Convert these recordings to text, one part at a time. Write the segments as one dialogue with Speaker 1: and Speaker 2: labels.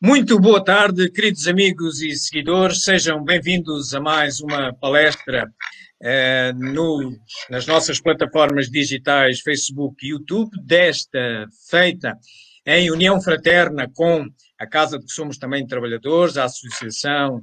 Speaker 1: Muito boa tarde, queridos amigos e seguidores. Sejam bem-vindos a mais uma palestra nas nossas plataformas digitais Facebook e YouTube, feita em união fraterna com a Casa de que Somos Também Trabalhadores, a Associação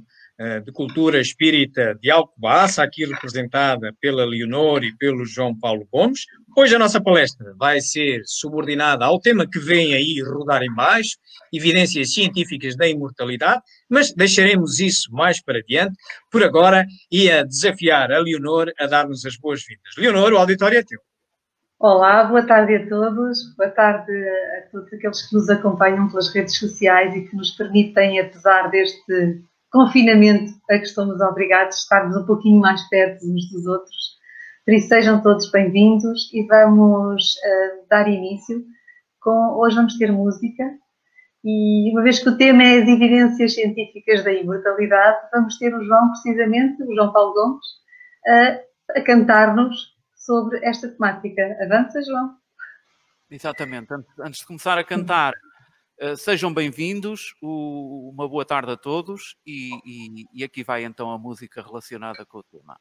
Speaker 1: de Cultura Espírita de Alcobaça, aqui representada pela Leonor e pelo João Paulo Gomes. Hoje a nossa palestra vai ser subordinada ao tema que vem aí rodar em baixo, evidências científicas da imortalidade, mas deixaremos isso mais para diante. Por agora, ia desafiar a Leonor a dar-nos as boas-vindas. Leonor, o auditório é teu.
Speaker 2: Olá, boa tarde a todos. Boa tarde a todos aqueles que nos acompanham pelas redes sociais e que nos permitem, apesar deste confinamento a que estamos obrigados, estarmos um pouquinho mais perto uns dos outros. Por isso, sejam todos bem-vindos e vamos dar início. Hoje vamos ter música e, uma vez que o tema é as evidências científicas da imortalidade, vamos ter o João, precisamente, o João Paulo Gomes, a cantar-nos sobre esta temática. Avança, João.
Speaker 3: Exatamente. Antes de começar a cantar, sejam bem-vindos, uma boa tarde a todos e aqui vai então a música relacionada com o tema.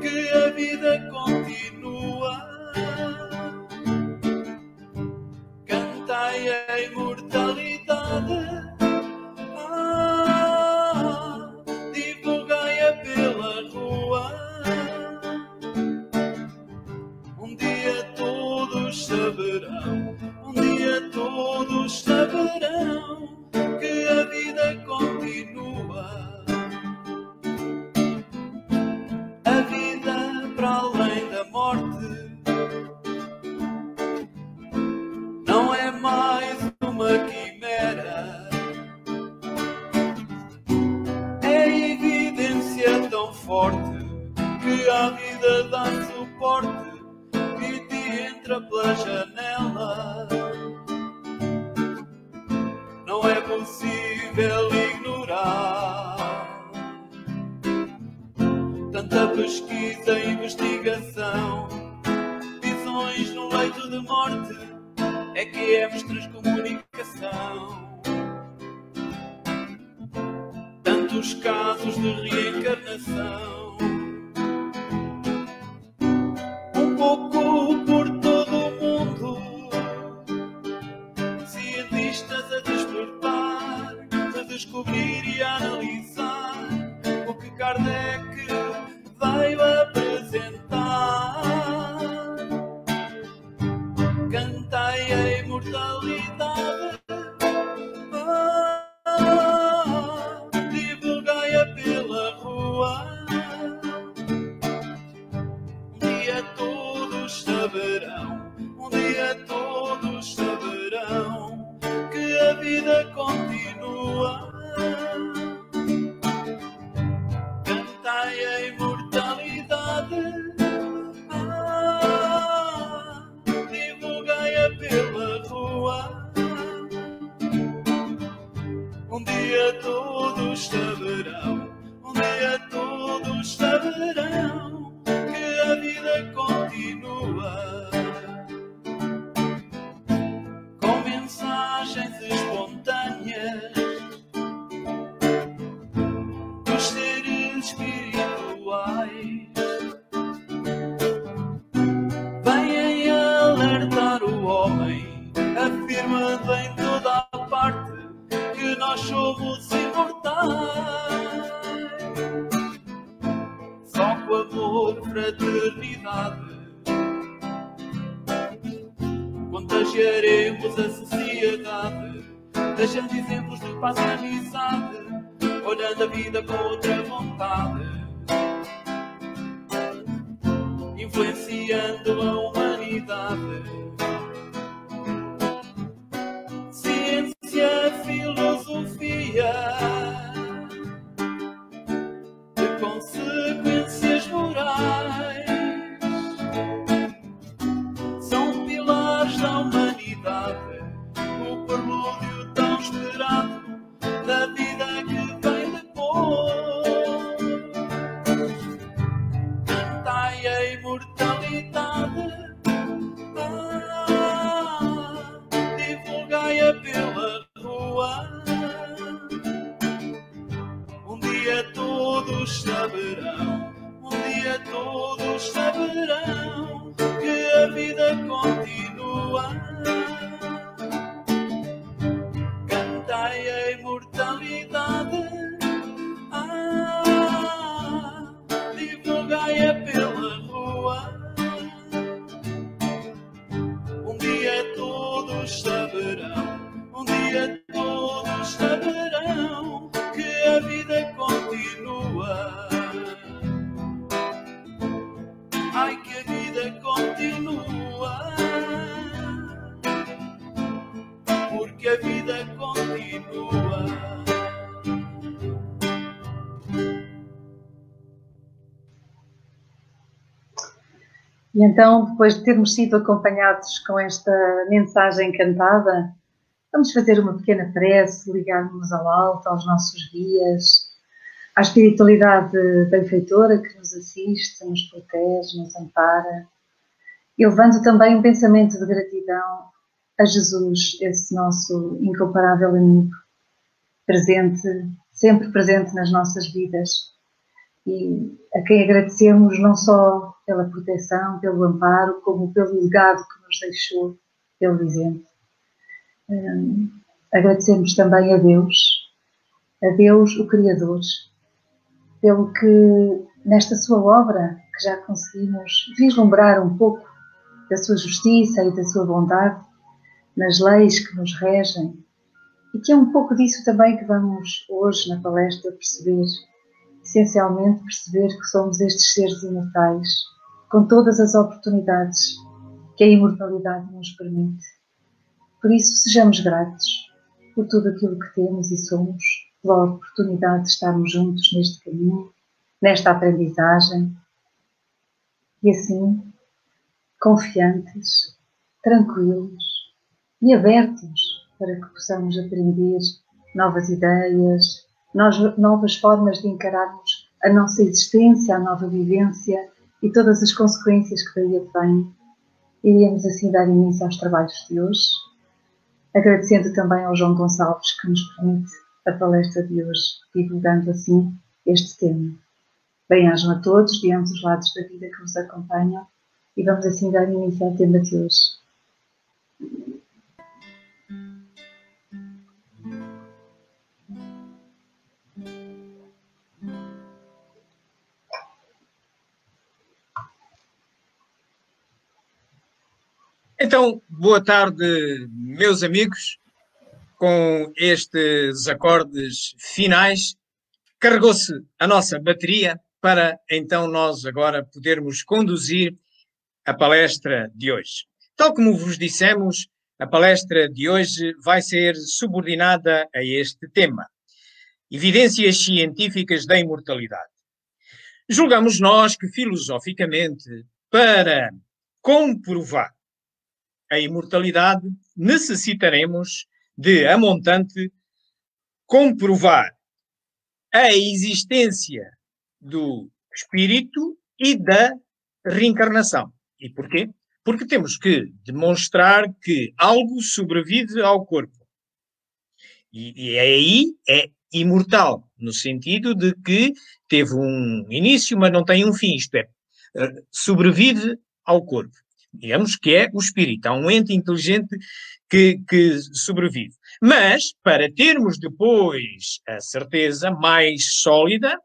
Speaker 4: Que a vida continua. Cantai a imortalidade, divulgai-a pela rua. Um dia todos saberão, um dia todos saberão que a vida continua. Para além da morte não é mais uma quimera, é evidência tão forte que a vida dá suporte e te entra pela janela. Não é possível ignorar tanta pesquisa e investigação, visões no leito de morte, é que é transcomunicação. Tantos casos de reencarnação, um pouco por todo o mundo, cientistas a despertar, a descobrir e a analisar o que Kardec vai apresentar. Cantai a imortalidade, divulgai-a pela rua. Um dia todos saberão, um dia todos saberão que a vida continua. Cantai a imortalidade, divulgai-a pela rua. Um dia todos saberão, um dia todos saberão que a vida continua. Com mensagens espontâneas dos seres espirituais, vêm alertar o homem, afirmando em toda a parte que nós somos imortais. contagiaremos a sociedade, deixando exemplos de paz e amizade, olhando a vida com outra vontade, influenciando a humanidade. Ciência, filosofia, de consequências morais, são pilares da humanidade, o prelúdio tão esperado da vida que vem depois. Cantai a imortalidade, divulgai-a pela rua. Um dia todos saberão, um dia todos saberão que a vida continua. Cantai a imortalidade, divulgai-a pela rua. Um dia todos saberão, um dia todos saberão que a vida continua. Ai, que a vida continua, porque a vida continua.
Speaker 2: E então, depois de termos sido acompanhados com esta mensagem cantada, vamos fazer uma pequena prece, ligarmos ao alto, aos nossos guias, à espiritualidade benfeitora que nos assiste, nos protege, nos ampara, e levando também um pensamento de gratidão a Jesus, esse nosso incomparável amigo, presente, sempre presente nas nossas vidas, e a quem agradecemos não só pela proteção, pelo amparo, como pelo legado que nos deixou, pelo exemplo. Agradecemos também a Deus o Criador, pelo que nesta sua obra, que já conseguimos vislumbrar um pouco da sua justiça e da sua bondade, nas leis que nos regem, e que é um pouco disso também que vamos hoje na palestra perceber, essencialmente perceber que somos estes seres imortais, com todas as oportunidades que a imortalidade nos permite. Por isso, sejamos gratos por tudo aquilo que temos e somos, pela oportunidade de estarmos juntos neste caminho, nesta aprendizagem, e assim, confiantes, tranquilos e abertos para que possamos aprender novas ideias, novas formas de encararmos a nossa existência, a nova vivência e todas as consequências que daí advêm. Iríamos assim dar início aos trabalhos de hoje, agradecendo também ao João Gonçalves que nos permite a palestra de hoje, divulgando assim este tema. Bem-ajam a todos de ambos os lados da vida que nos acompanham e vamos assim dar início ao tema de hoje.
Speaker 1: Então, boa tarde, meus amigos. Com estes acordes finais, carregou-se a nossa bateria para então nós agora podermos conduzir a palestra de hoje. Tal como vos dissemos, a palestra de hoje vai ser subordinada a este tema: evidências científicas da imortalidade. Julgamos nós que, filosoficamente, para comprovar a imortalidade, necessitaremos de, a montante, comprovar a existência do espírito e da reencarnação. E porquê? Porque temos que demonstrar que algo sobrevive ao corpo. E aí é imortal, no sentido de que teve um início, mas não tem um fim. Isto é, sobrevive ao corpo. Digamos que é o espírito. Há um ente inteligente que sobrevive. Mas, para termos depois a certeza mais sólida,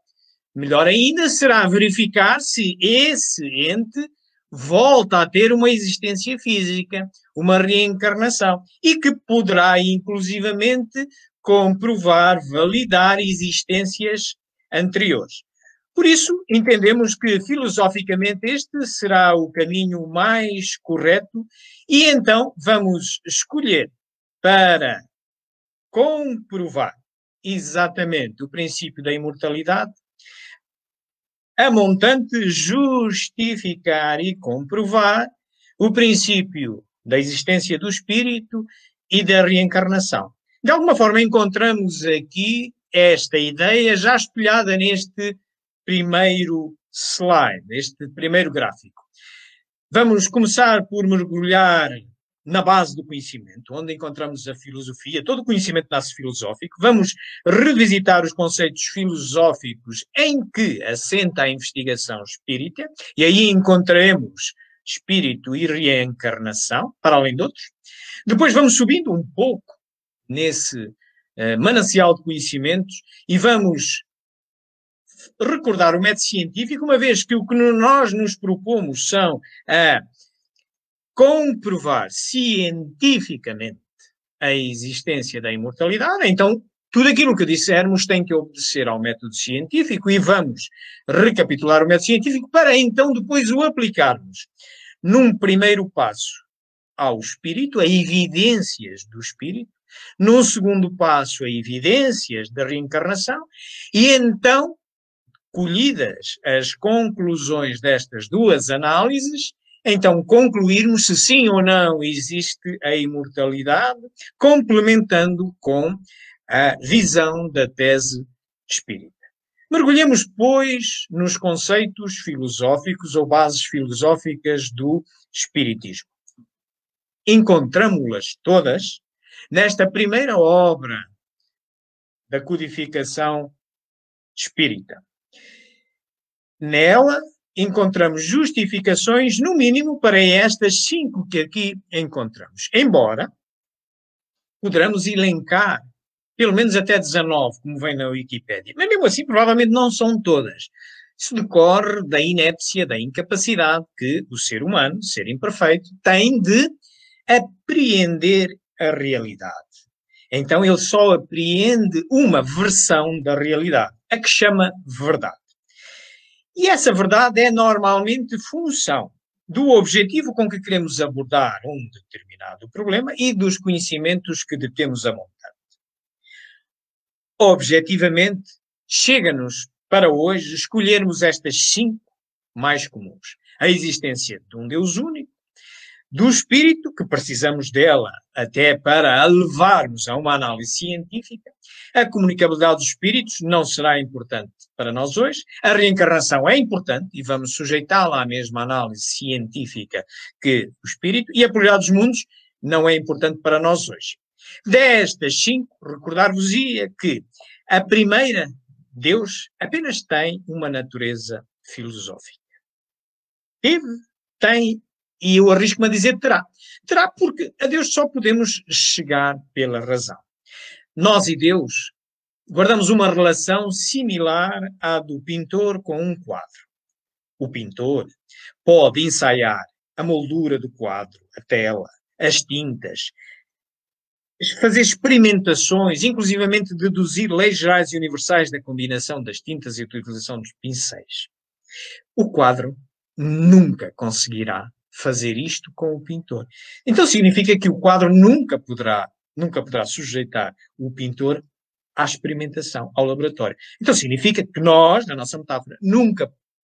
Speaker 1: melhor ainda será verificar se esse ente volta a ter uma existência física, uma reencarnação, e que poderá, inclusivamente, comprovar, validar existências anteriores. Por isso, entendemos que, filosoficamente, este será o caminho mais correto e, então, vamos escolher para comprovar exatamente o princípio da imortalidade, a montante justificar e comprovar o princípio da existência do espírito e da reencarnação. De alguma forma, encontramos aqui esta ideia já espelhada neste primeiro slide, este primeiro gráfico. Vamos começar por mergulhar na base do conhecimento, onde encontramos a filosofia. Todo o conhecimento nasce filosófico. Vamos revisitar os conceitos filosóficos em que assenta a investigação espírita, e aí encontraremos espírito e reencarnação, para além de outros. Depois vamos subindo um pouco nesse manancial de conhecimentos e vamos recordar o método científico, uma vez que o que nós nos propomos são a comprovar cientificamente a existência da imortalidade. Então, tudo aquilo que dissermos tem que obedecer ao método científico e vamos recapitular o método científico para então depois o aplicarmos num primeiro passo ao espírito, a evidências do espírito, num segundo passo a evidências da reencarnação e então, colhidas as conclusões destas duas análises, então concluirmos se sim ou não existe a imortalidade, complementando com a visão da tese espírita. Mergulhemos, pois, nos conceitos filosóficos ou bases filosóficas do espiritismo. Encontramos-las todas nesta primeira obra da codificação espírita. Nela encontramos justificações, no mínimo, para estas 5 que aqui encontramos. Embora poderamos elencar pelo menos até 19, como vem na Wikipédia. Mas mesmo assim, provavelmente não são todas. Isso decorre da inépcia, da incapacidade que o ser humano, ser imperfeito, tem de apreender a realidade. Então ele só apreende uma versão da realidade, a que chama verdade. E essa verdade é normalmente função do objetivo com que queremos abordar um determinado problema e dos conhecimentos que detemos a montante. Objetivamente, chega-nos para hoje escolhermos estas 5 mais comuns. A existência de um Deus único, do espírito, que precisamos dela até para a levarmos a uma análise científica. A comunicabilidade dos espíritos não será importante para nós hoje. A reencarnação é importante e vamos sujeitá-la à mesma análise científica que o espírito. E a pluralidade dos mundos não é importante para nós hoje. Destas 5, recordar-vos-ia que a primeira, Deus, apenas tem uma natureza filosófica. Teve, tem, e eu arrisco-me a dizer terá. Terá porque a Deus só podemos chegar pela razão. Nós e Deus guardamos uma relação similar à do pintor com um quadro. O pintor pode ensaiar a moldura do quadro, a tela, as tintas, fazer experimentações, inclusivamente deduzir leis gerais e universais da combinação das tintas e da utilização dos pincéis. O quadro nunca conseguirá fazer isto com o pintor. Então significa que o quadro nunca poderá sujeitar o pintor à experimentação, ao laboratório. Então significa que nós, na nossa metáfora,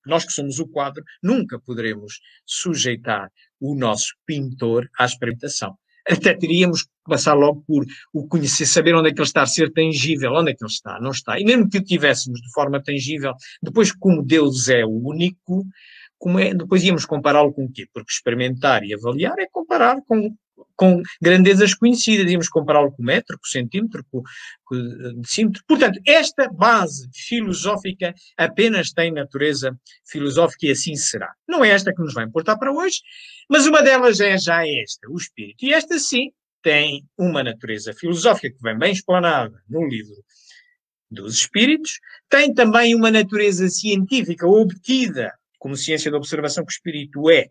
Speaker 1: nós que somos o quadro, nunca poderemos sujeitar o nosso pintor à experimentação. Até teríamos que passar logo por o conhecer, saber onde é que ele está, ser tangível, onde é que ele está, não está. E mesmo que o tivéssemos de forma tangível, depois como Deus é o único, depois íamos compará-lo com o quê? Porque experimentar e avaliar é comparar com grandezas conhecidas. Íamos compará-lo com o metro, com o centímetro, com o decímetro. Portanto, esta base filosófica apenas tem natureza filosófica e assim será. Não é esta que nos vai importar para hoje, mas uma delas é já esta, o espírito. E esta, sim, tem uma natureza filosófica que vem bem explanada no livro dos Espíritos. Tem também uma natureza científica obtida como ciência da observação, que o espírito é,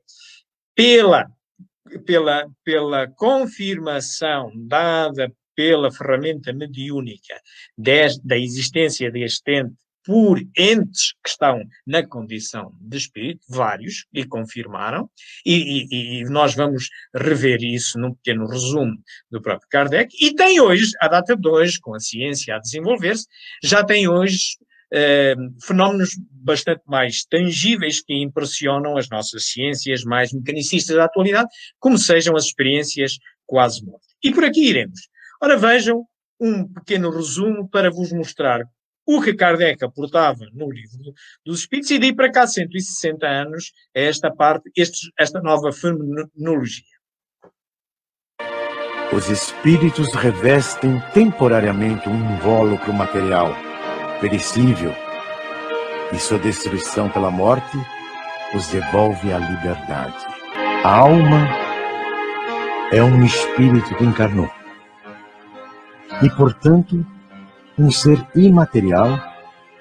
Speaker 1: pela confirmação dada pela ferramenta mediúnica da existência deste ente por entes que estão na condição de espírito, vários, e confirmaram, e nós vamos rever isso num pequeno resumo do próprio Kardec, e tem hoje, à data de hoje, com a ciência a desenvolver-se, já tem hoje fenómenos bastante mais tangíveis que impressionam as nossas ciências mais mecanicistas da atualidade, como sejam as experiências quase mortas. E por aqui iremos. Ora, vejam um pequeno resumo para vos mostrar o que Kardec aportava no livro dos Espíritos, e daí para cá 160 anos, esta parte, esta nova fenomenologia.
Speaker 5: Os espíritos revestem temporariamente um invólucro material, perecível, e sua destruição pela morte os devolve à liberdade. A alma é um espírito que encarnou, e, portanto, um ser imaterial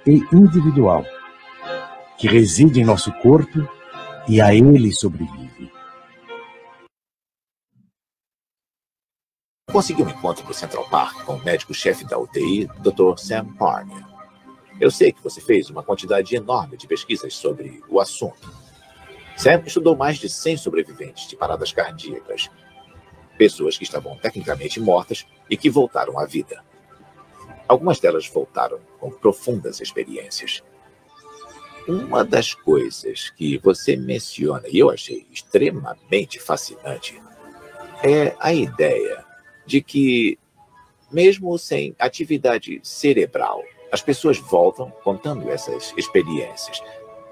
Speaker 5: e individual, que reside em nosso corpo e a ele sobrevive.
Speaker 6: Consegui um encontro no Central Park com o médico-chefe da UTI, Dr. Sam Parnia. Eu sei que você fez uma quantidade enorme de pesquisas sobre o assunto. Sam estudou mais de 100 sobreviventes de paradas cardíacas, pessoas que estavam tecnicamente mortas e que voltaram à vida. Algumas delas voltaram com profundas experiências. Uma das coisas que você menciona, e eu achei extremamente fascinante, é a ideia de que, mesmo sem atividade cerebral, as pessoas voltam contando essas experiências.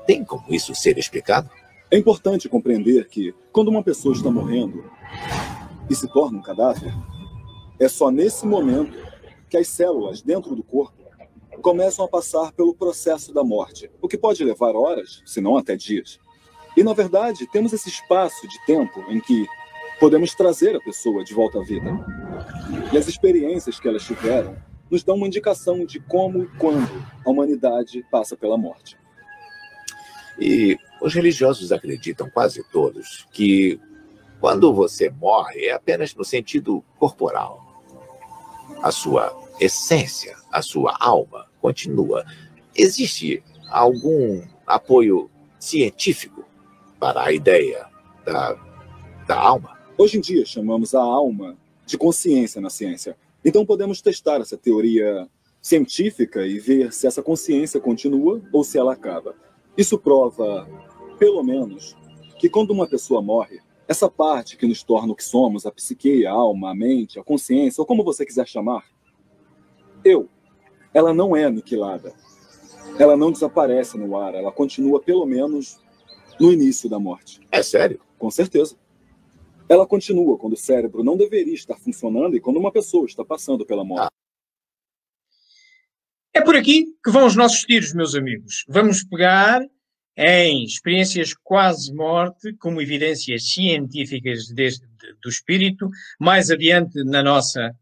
Speaker 6: Tem como isso ser explicado?
Speaker 7: É importante compreender que, quando uma pessoa está morrendo e se torna um cadáver, é só nesse momento que as células dentro do corpo começam a passar pelo processo da morte, o que pode levar horas, se não até dias. E, na verdade, temos esse espaço de tempo em que podemos trazer a pessoa de volta à vida. E as experiências que elas tiveram nos dão uma indicação de como e quando a humanidade passa pela morte.
Speaker 6: E os religiosos acreditam, quase todos, que quando você morre é apenas no sentido corporal. A sua essência, a sua alma continua. Existe algum apoio científico para a ideia da alma?
Speaker 7: Hoje em dia chamamos a alma de consciência na ciência. Então podemos testar essa teoria científica e ver se essa consciência continua ou se ela acaba. Isso prova, pelo menos, que quando uma pessoa morre, essa parte que nos torna o que somos, a psique, a alma, a mente, a consciência, ou como você quiser chamar, ela não é aniquilada. Ela não desaparece no ar, ela continua pelo menos no início da morte.
Speaker 6: É sério?
Speaker 7: Com certeza. Ela continua quando o cérebro não deveria estar funcionando e quando uma pessoa está passando pela morte.
Speaker 1: É por aqui que vão os nossos tiros, meus amigos. Vamos pegar em experiências quase morte como evidências científicas do espírito, mais adiante na nossa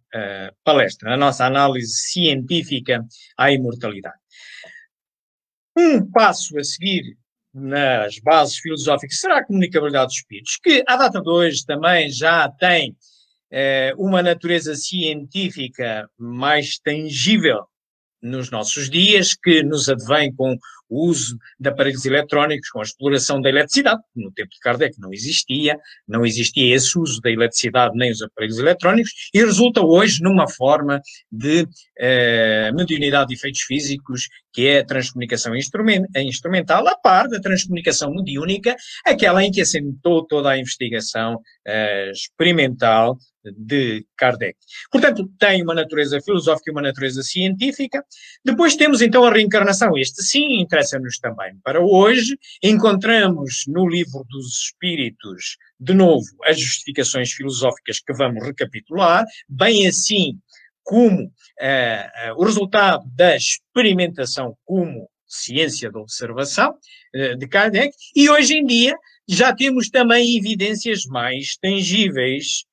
Speaker 1: palestra, na nossa análise científica à imortalidade. Um passo a seguir nas bases filosóficas será a comunicabilidade dos espíritos, que à data de hoje também já tem uma natureza científica mais tangível nos nossos dias, que nos advém com o uso de aparelhos eletrónicos, com a exploração da eletricidade. No tempo de Kardec não existia esse uso da eletricidade nem os aparelhos eletrónicos, e resulta hoje numa forma de mediunidade de efeitos físicos, que é a transcomunicação instrumental, a par da transcomunicação mediúnica, aquela em que assentou toda a investigação experimental de Kardec. Portanto, tem uma natureza filosófica e uma natureza científica. Depois temos então a reencarnação. Este sim interessa-nos também. Para hoje, encontramos no Livro dos Espíritos, de novo, as justificações filosóficas que vamos recapitular, bem assim como o resultado da experimentação como ciência da observação de Kardec, e hoje em dia já temos também evidências mais tangíveis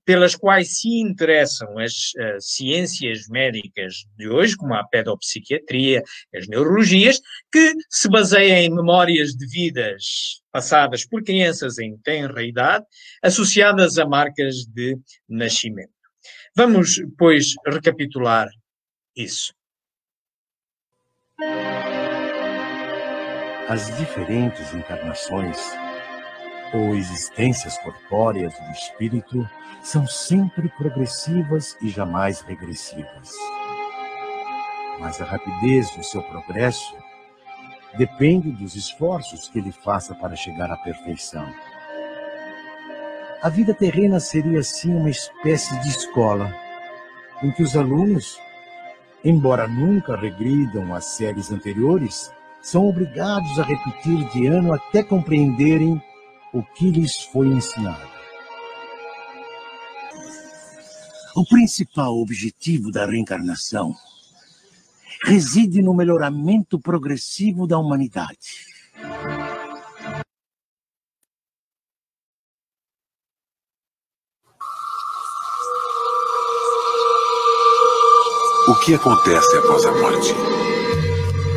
Speaker 1: pelas quais se interessam as ciências médicas de hoje, como a pedopsiquiatria, as neurologias, que se baseiam em memórias de vidas passadas por crianças em tenra idade, associadas a marcas de nascimento. Vamos, pois, recapitular isso.
Speaker 5: As diferentes encarnações ou existências corpóreas do espírito são sempre progressivas e jamais regressivas. Mas a rapidez do seu progresso depende dos esforços que ele faça para chegar à perfeição. A vida terrena seria assim uma espécie de escola, em que os alunos, embora nunca regridam às séries anteriores, são obrigados a repetir de ano até compreenderem o que lhes foi ensinado. O principal objetivo da reencarnação reside no melhoramento progressivo da humanidade.
Speaker 8: O que acontece após a morte?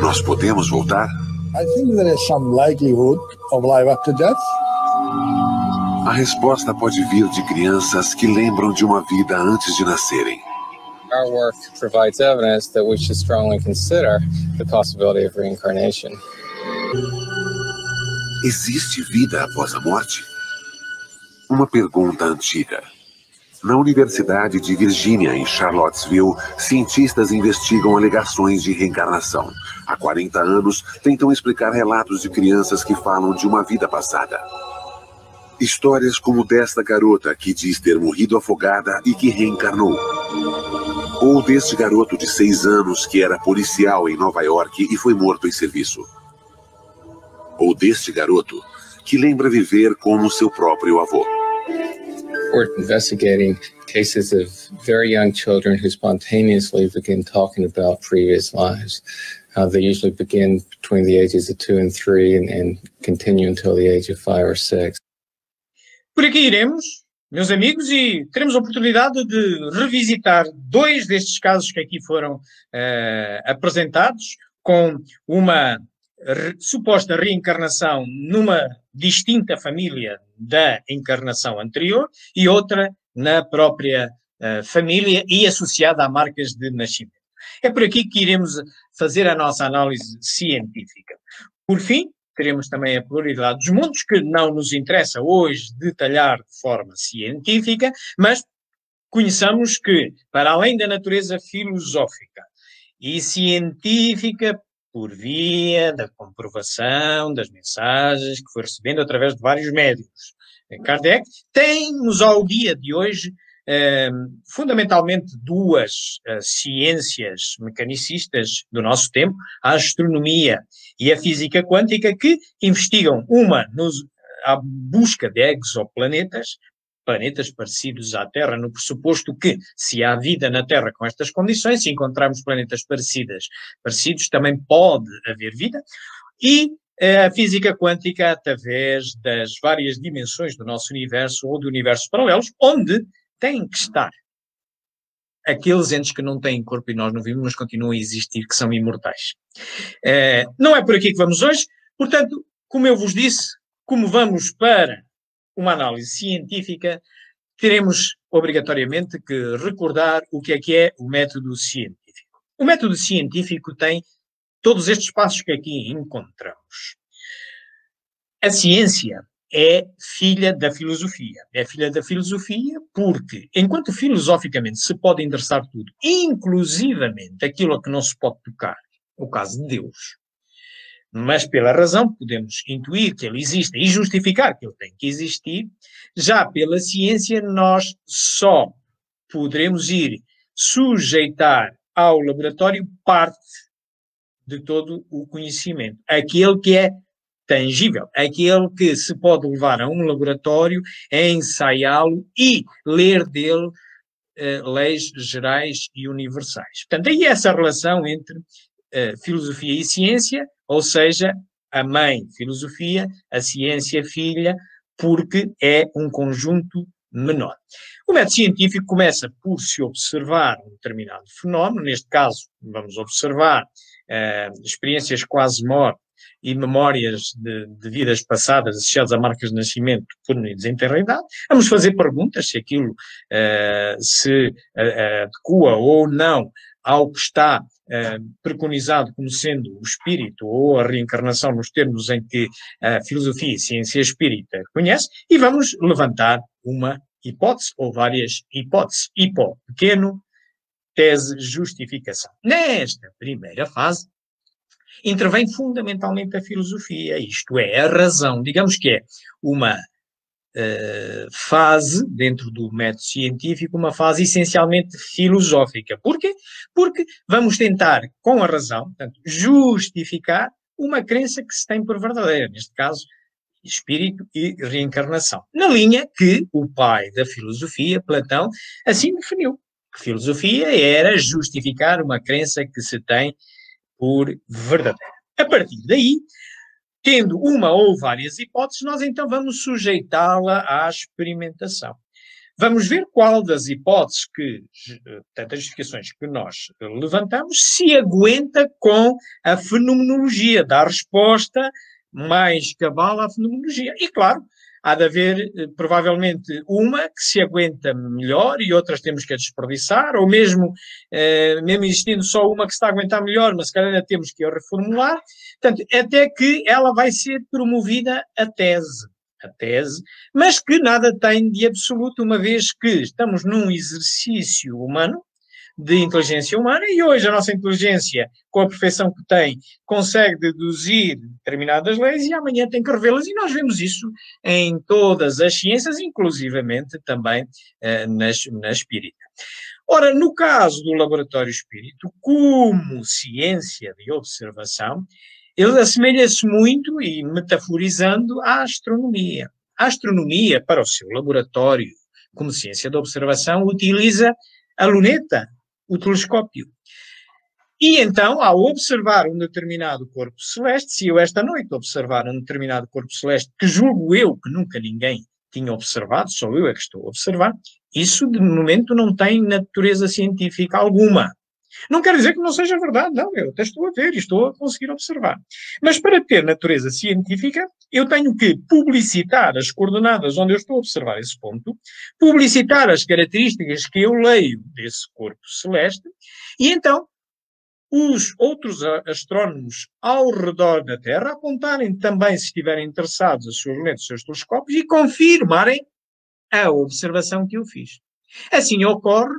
Speaker 8: Nós podemos voltar?
Speaker 9: I think there is some likelihood of life after death.
Speaker 8: A resposta pode vir de crianças que lembram de uma vida antes de nascerem.
Speaker 10: Our work provides evidence that we should strongly consider the possibility of reincarnation.
Speaker 8: Existe vida após a morte? Uma pergunta antiga. Na Universidade de Virgínia, em Charlottesville, cientistas investigam alegações de reencarnação. Há 40 anos, tentam explicar relatos de crianças que falam de uma vida passada. Histórias como desta garota que diz ter morrido afogada e que reencarnou. Ou deste garoto de 6 anos que era policial em Nova York e foi morto em serviço. Ou deste garoto que lembra viver como seu próprio avô.
Speaker 10: We're investigating cases of very young children who spontaneously begin talking about previous lives. They usually begin between the ages of 2 and 3 and continue until the age of 5 or 6.
Speaker 1: Por aqui iremos, meus amigos, e teremos a oportunidade de revisitar 2 destes casos que aqui foram apresentados, com uma suposta reencarnação numa distinta família da encarnação anterior e outra na própria família e associada a marcas de nascimento. É por aqui que iremos fazer a nossa análise científica. Por fim, teremos também a pluralidade dos mundos, que não nos interessa hoje detalhar de forma científica, mas conheçamos que, para além da natureza filosófica e científica, por via da comprovação das mensagens que foi recebendo através de vários médiuns, Kardec tem-nos ao dia de hoje fundamentalmente 2 ciências mecanicistas do nosso tempo, a astronomia e a física quântica, que investigam uma à busca de exoplanetas, planetas parecidos à Terra, no pressuposto que, se há vida na Terra com estas condições, se encontrarmos planetas parecidos, também pode haver vida, e a física quântica através das várias dimensões do nosso universo ou de universos paralelos, onde têm que estar aqueles entes que não têm corpo e nós não vimos, mas continuam a existir, que são imortais. Não é por aqui que vamos hoje, portanto, como eu vos disse, como vamos para uma análise científica, teremos obrigatoriamente que recordar o que é o método científico. O método científico tem todos estes passos que aqui encontramos. A ciência é filha da filosofia. É filha da filosofia porque, enquanto filosoficamente se pode endereçar tudo, inclusivamente aquilo a que não se pode tocar, o caso de Deus, mas pela razão podemos intuir que ele existe e justificar que ele tem que existir, já pela ciência nós só poderemos ir sujeitar ao laboratório parte de todo o conhecimento. Aquele que é tangível, aquele que se pode levar a um laboratório, ensaiá-lo e ler dele leis gerais e universais. Portanto, aí essa relação entre filosofia e ciência, ou seja, a mãe filosofia, a ciência filha, porque é um conjunto menor. O método científico começa por se observar um determinado fenómeno, neste caso vamos observar experiências quase-morte e memórias de vidas passadas associadas a marcas de nascimento por unidos em tenra idade. Vamos fazer perguntas se aquilo se adequa ou não ao que está preconizado como sendo o espírito ou a reencarnação nos termos em que a filosofia e ciência espírita conhece, e vamos levantar uma hipótese ou várias hipóteses. Hipó, pequeno, tese, justificação. Nesta primeira fase, intervém fundamentalmente a filosofia, isto é, a razão. Digamos que é uma fase, dentro do método científico, uma fase essencialmente filosófica. Porquê? Porque vamos tentar, com a razão, portanto, justificar uma crença que se tem por verdadeira, neste caso, espírito e reencarnação. Na linha que o pai da filosofia, Platão, assim definiu. Que filosofia era justificar uma crença que se tem por verdadeira. A partir daí, tendo uma ou várias hipóteses, nós então vamos sujeitá-la à experimentação. Vamos ver qual das hipóteses portanto, as justificações que nós levantamos, se aguenta com a fenomenologia, dá resposta mais cabal à fenomenologia. E claro, há de haver provavelmente uma que se aguenta melhor e outras temos que a desperdiçar, ou mesmo existindo só uma que se está a aguentar melhor, mas se calhar ainda temos que a reformular. Portanto, até que ela vai ser promovida a tese, mas que nada tem de absoluto, uma vez que estamos num exercício humano, de inteligência humana, e hoje a nossa inteligência, com a perfeição que tem, consegue deduzir determinadas leis e amanhã tem que revê-las, e nós vemos isso em todas as ciências, inclusivamente também na espírita. Ora, no caso do laboratório espírito, como ciência de observação, ele assemelha-se muito, e metaforizando, à astronomia. A astronomia, para o seu laboratório, como ciência de observação, utiliza a luneta, o telescópio. E então, ao observar um determinado corpo celeste, se eu esta noite observar um determinado corpo celeste, que julgo eu que nunca ninguém tinha observado, só eu é que estou a observar, isso de momento não tem natureza científica alguma. Não quer dizer que não seja verdade, não, eu até estou a ver e estou a conseguir observar. Mas para ter natureza científica, eu tenho que publicitar as coordenadas onde eu estou a observar esse ponto, publicitar as características que eu leio desse corpo celeste, e então os outros astrónomos ao redor da Terra apontarem também, se estiverem interessados, as suas lentes, os seus telescópios, e confirmarem a observação que eu fiz. Assim ocorre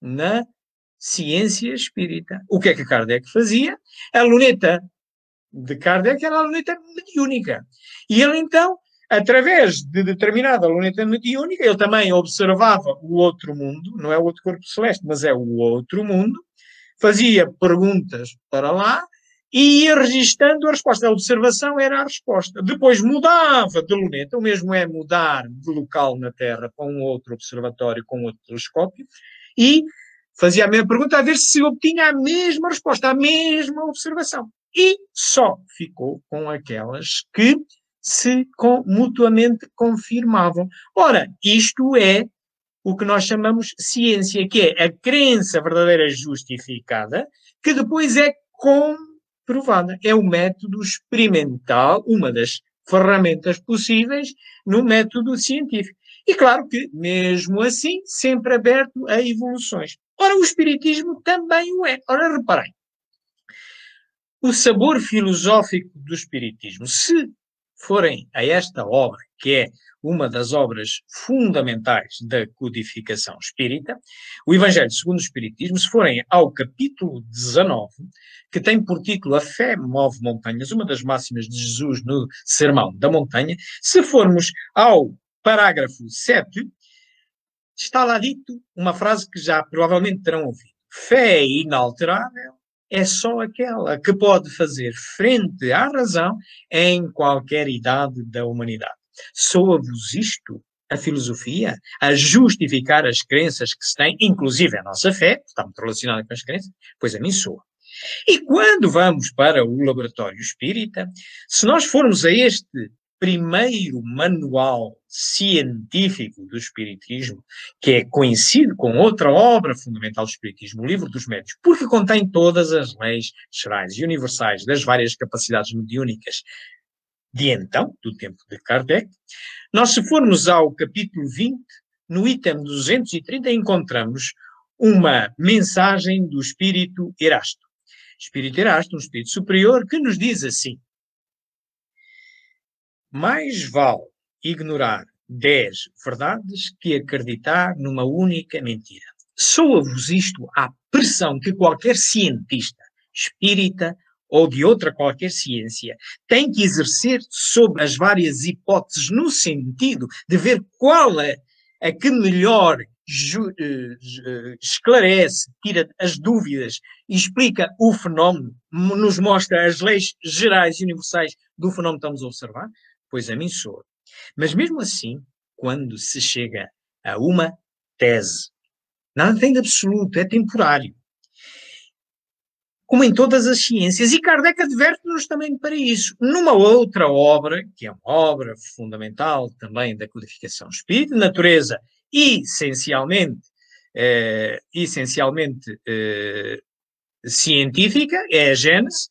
Speaker 1: na ciência espírita. O que é que Kardec fazia? A luneta de Kardec era a luneta mediúnica. E ele então, através de determinada luneta mediúnica, ele também observava o outro mundo, não é o outro corpo celeste, mas é o outro mundo, fazia perguntas para lá e ia registando a resposta. A observação era a resposta. Depois mudava de luneta, o mesmo é mudar de local na Terra com um outro observatório, com outro telescópio, e fazia a mesma pergunta a ver se obtinha a mesma resposta, a mesma observação. E só ficou com aquelas que se mutuamente confirmavam. Ora, isto é o que nós chamamos ciência, que é a crença verdadeira justificada, que depois é comprovada. É o método experimental, uma das ferramentas possíveis no método científico. E claro que, mesmo assim, sempre aberto a evoluções. Ora, o espiritismo também o é. Ora, reparem, o sabor filosófico do espiritismo, se forem a esta obra, que é uma das obras fundamentais da codificação espírita, o Evangelho segundo o Espiritismo, se forem ao capítulo 19, que tem por título A Fé Move Montanhas, uma das máximas de Jesus no Sermão da Montanha, se formos ao parágrafo 7, está lá dito uma frase que já provavelmente terão ouvido. Fé inalterável é só aquela que pode fazer frente à razão em qualquer idade da humanidade. Soa-vos isto, a filosofia, a justificar as crenças que se têm, inclusive a nossa fé, que está muito relacionada com as crenças? Pois a mim soa. E quando vamos para o laboratório espírita, se nós formos a este primeiro manual científico do Espiritismo, que é conhecido com outra obra fundamental do Espiritismo, o Livro dos Médiuns, porque contém todas as leis gerais e universais das várias capacidades mediúnicas de então, do tempo de Kardec. Nós, se formos ao capítulo 20, no item 230, encontramos uma mensagem do Espírito Erasto. Espírito Erasto, um espírito superior, que nos diz assim: mais vale ignorar 10 verdades que acreditar numa única mentira. Soa-vos isto à pressão que qualquer cientista, espírita ou de outra qualquer ciência tem que exercer sobre as várias hipóteses no sentido de ver qual é a que melhor esclarece, tira as dúvidas e explica o fenómeno, nos mostra as leis gerais e universais do fenómeno que estamos a observar? Pois a mim soa. Mas mesmo assim, quando se chega a uma tese, nada tem de absoluto, é temporário. Como em todas as ciências, e Kardec adverte-nos também para isso. Numa outra obra, que é uma obra fundamental também da codificação espírita, de natureza essencialmente científica, é a Gênese,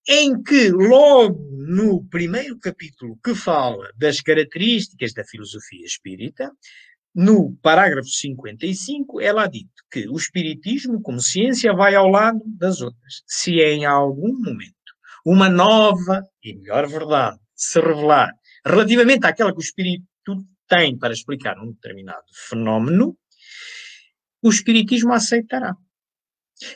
Speaker 1: em que logo no primeiro capítulo que fala das características da filosofia espírita, no parágrafo 55, é lá dito que o espiritismo, como ciência, vai ao lado das outras. Se em algum momento uma nova e melhor verdade se revelar relativamente àquela que o espírito tem para explicar um determinado fenómeno, o espiritismo aceitará.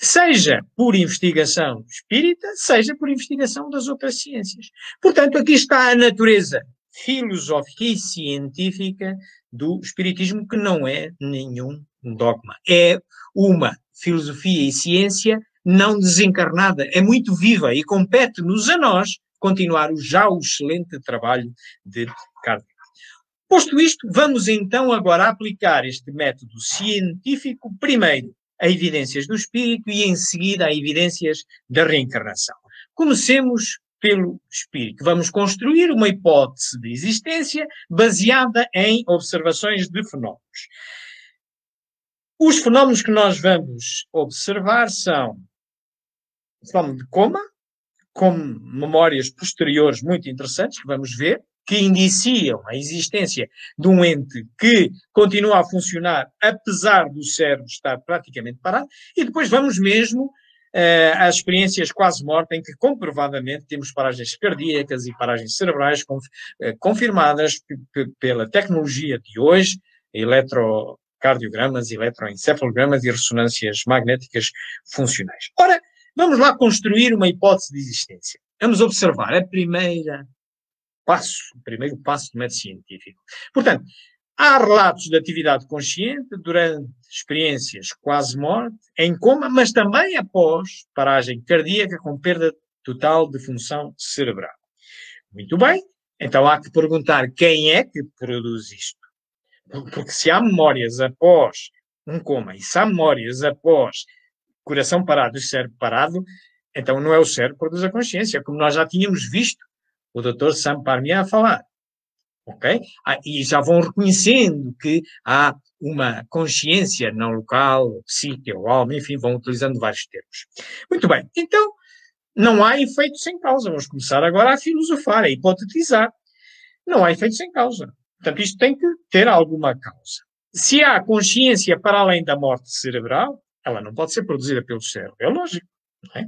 Speaker 1: Seja por investigação espírita, seja por investigação das outras ciências. Portanto, aqui está a natureza filosófica e científica do espiritismo, que não é nenhum dogma. É uma filosofia e ciência não desencarnada. É muito viva e compete-nos a nós continuar o excelente trabalho de Kardec. Posto isto, vamos então agora aplicar este método científico, primeiro a evidências do espírito e em seguida a evidências da reencarnação. Comecemos pelo espírito. Vamos construir uma hipótese de existência baseada em observações de fenómenos. Os fenómenos que nós vamos observar são o fenómeno de coma, com memórias posteriores muito interessantes, que vamos ver, que indiciam a existência de um ente que continua a funcionar apesar do cérebro estar praticamente parado, e depois vamos mesmo às experiências quase morte, em que comprovadamente temos paragens cardíacas e paragens cerebrais confirmadas pela tecnologia de hoje, eletrocardiogramas, eletroencefalogramas e ressonâncias magnéticas funcionais. Ora, vamos lá construir uma hipótese de existência. Vamos observar o primeiro passo do método científico. Portanto, há relatos de atividade consciente durante experiências quase morte, em coma, mas também após paragem cardíaca com perda total de função cerebral. Muito bem, então há que perguntar quem é que produz isto. Porque se há memórias após um coma e se há memórias após coração parado e cérebro parado, então não é o cérebro que produz a consciência, como nós já tínhamos visto o Dr. Sam Parmier a falar. Ok? E já vão reconhecendo que há uma consciência não local, psique ou alma, enfim, vão utilizando vários termos. Muito bem, então não há efeito sem causa. Vamos começar agora a filosofar, a hipotetizar. Não há efeito sem causa. Portanto, isto tem que ter alguma causa. Se há consciência para além da morte cerebral, ela não pode ser produzida pelo cérebro. É lógico, não é?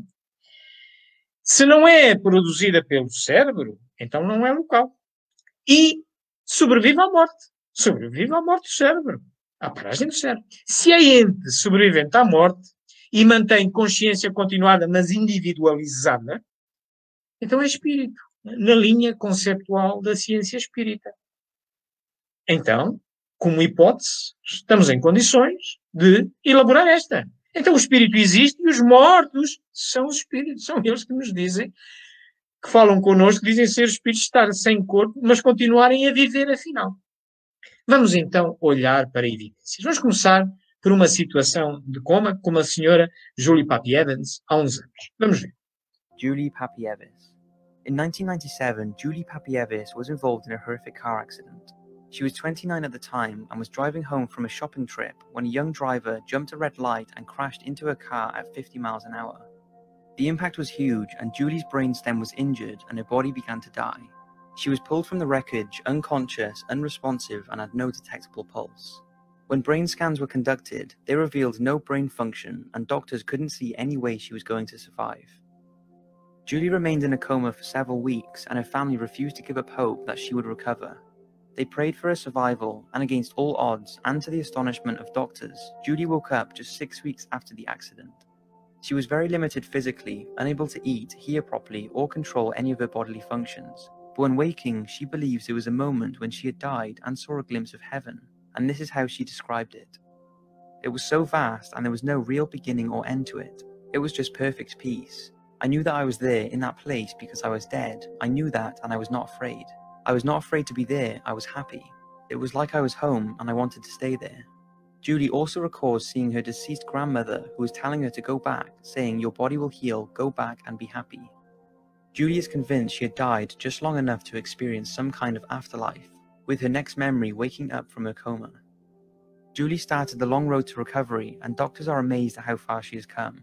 Speaker 1: Se não é produzida pelo cérebro, então não é local. E sobrevive à morte. Sobrevive à morte do cérebro. À paragem do cérebro. Se é ente sobrevivente à morte e mantém consciência continuada, mas individualizada, então é espírito, na linha conceptual da ciência espírita. Então, como hipótese, estamos em condições de elaborar esta. Então o espírito existe e os mortos são os espíritos. São eles que nos dizem, que falam connosco, dizem ser espíritos, estar sem corpo, mas continuarem a viver afinal. Vamos então olhar para evidências. Vamos começar por uma situação de coma com a senhora Julie Papy Evans há uns anos. Vamos ver.
Speaker 11: Julie Papy Evans In 1997, Julie Papievis was involved in a horrific car accident. She was 29 at the time and was driving home from a shopping trip when a young driver jumped a red light and crashed into her car at 50 miles an hour. The impact was huge and Julie's brainstem was injured and her body began to die. She was pulled from the wreckage, unconscious, unresponsive, and had no detectable pulse. When brain scans were conducted, they revealed no brain function and doctors couldn't see any way she was going to survive. Julie remained in a coma for several weeks and her family refused to give up hope that she would recover. They prayed for her survival, and against all odds, and to the astonishment of doctors, Julie woke up just 6 weeks after the accident. She was very limited physically, unable to eat, hear properly, or control any of her bodily functions. But when waking, she believes it was a moment when she had died and saw a glimpse of heaven, and this is how she described it. It was so vast, and there was no real beginning or end to it. It was just perfect peace. I knew that I was there in that place because I was dead. I knew that, and I was not afraid. I was not afraid to be there, I was happy. It was like I was home and I wanted to stay there. Julie also recalls seeing her deceased grandmother who was telling her to go back, saying, "Your body will heal, go back and be happy." Julie is convinced she had died just long enough to experience some kind of afterlife, with her next memory waking up from her coma. Julie started the long road to recovery and doctors are amazed at how far she has come.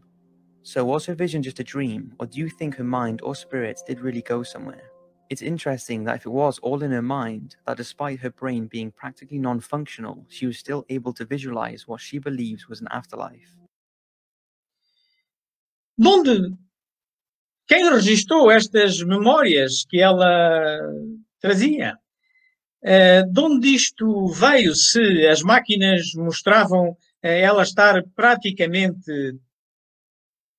Speaker 11: So was her vision just a dream, or do you think her mind or spirits did really go somewhere? It's interesting that if it was all in her mind, that despite her brain being practically non-functional, she was still able to visualize what she believes was an afterlife.
Speaker 1: Quem registrou estas memórias que ela trazia? De onde isto veio? Se as máquinas mostravam ela estar praticamente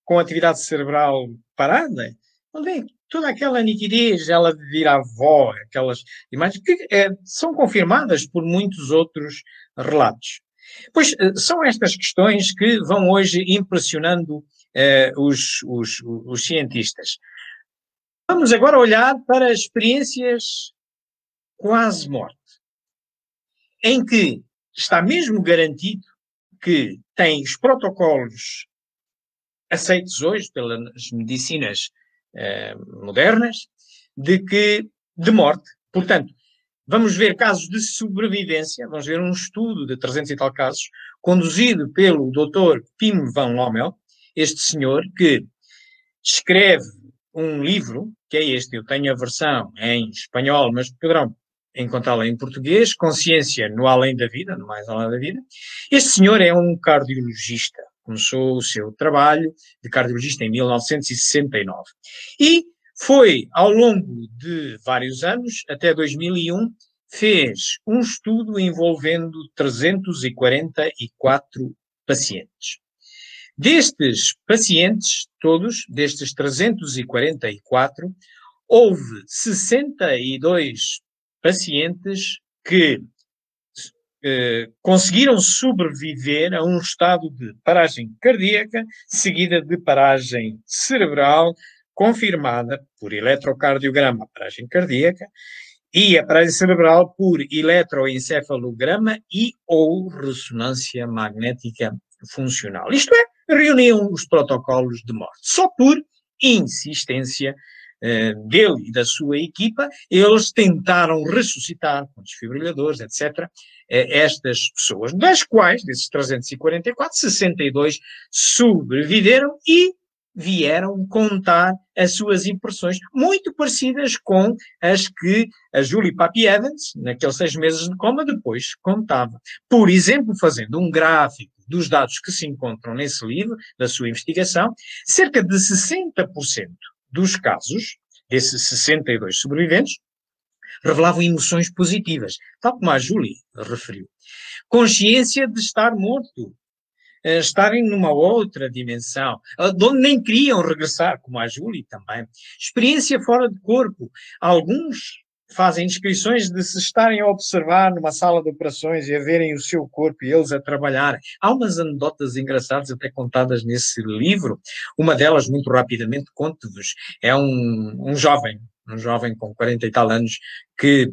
Speaker 1: com a atividade cerebral parada? Onde é toda aquela nitidez, ela de vir à avó, aquelas imagens que são confirmadas por muitos outros relatos. Pois são estas questões que vão hoje impressionando os cientistas. Vamos agora olhar para experiências quase morte, em que está mesmo garantido que tem os protocolos aceitos hoje pelas medicinas modernas, de morte. Portanto, vamos ver casos de sobrevivência, vamos ver um estudo de 300 e tal casos, conduzido pelo Dr. Pim van Lommel, este senhor que escreve um livro, que é este, eu tenho a versão em espanhol, mas poderão encontrá-la em português, Consciência no Além da Vida, no Mais Além da Vida. Este senhor é um cardiologista. Começou o seu trabalho de cardiologista em 1969. E foi, ao longo de vários anos, até 2001, fez um estudo envolvendo 344 pacientes. Destes pacientes, todos, destes 344, houve 62 pacientes que conseguiram sobreviver a um estado de paragem cardíaca, seguida de paragem cerebral, confirmada por eletrocardiograma, paragem cardíaca, e a paragem cerebral por eletroencefalograma e ou ressonância magnética funcional. Isto é, reuniam os protocolos de morte. Só por insistência dele e da sua equipa, eles tentaram ressuscitar com desfibriladores, etc., estas pessoas, das quais, desses 344, 62 sobreviveram e vieram contar as suas impressões, muito parecidas com as que a Julie Papievis, naqueles 6 meses de coma, depois contava. Por exemplo, fazendo um gráfico dos dados que se encontram nesse livro, da sua investigação, cerca de 60% dos casos, desses 62 sobreviventes, revelavam emoções positivas, tal como a Julie referiu. Consciência de estar morto, estarem numa outra dimensão, de onde nem queriam regressar, como a Julie também. Experiência fora de corpo. Alguns fazem descrições de se estarem a observar numa sala de operações e a verem o seu corpo e eles a trabalhar. Há umas anedotas engraçadas até contadas nesse livro. Uma delas, muito rapidamente, conto-vos. É um jovem com 40 e tal anos que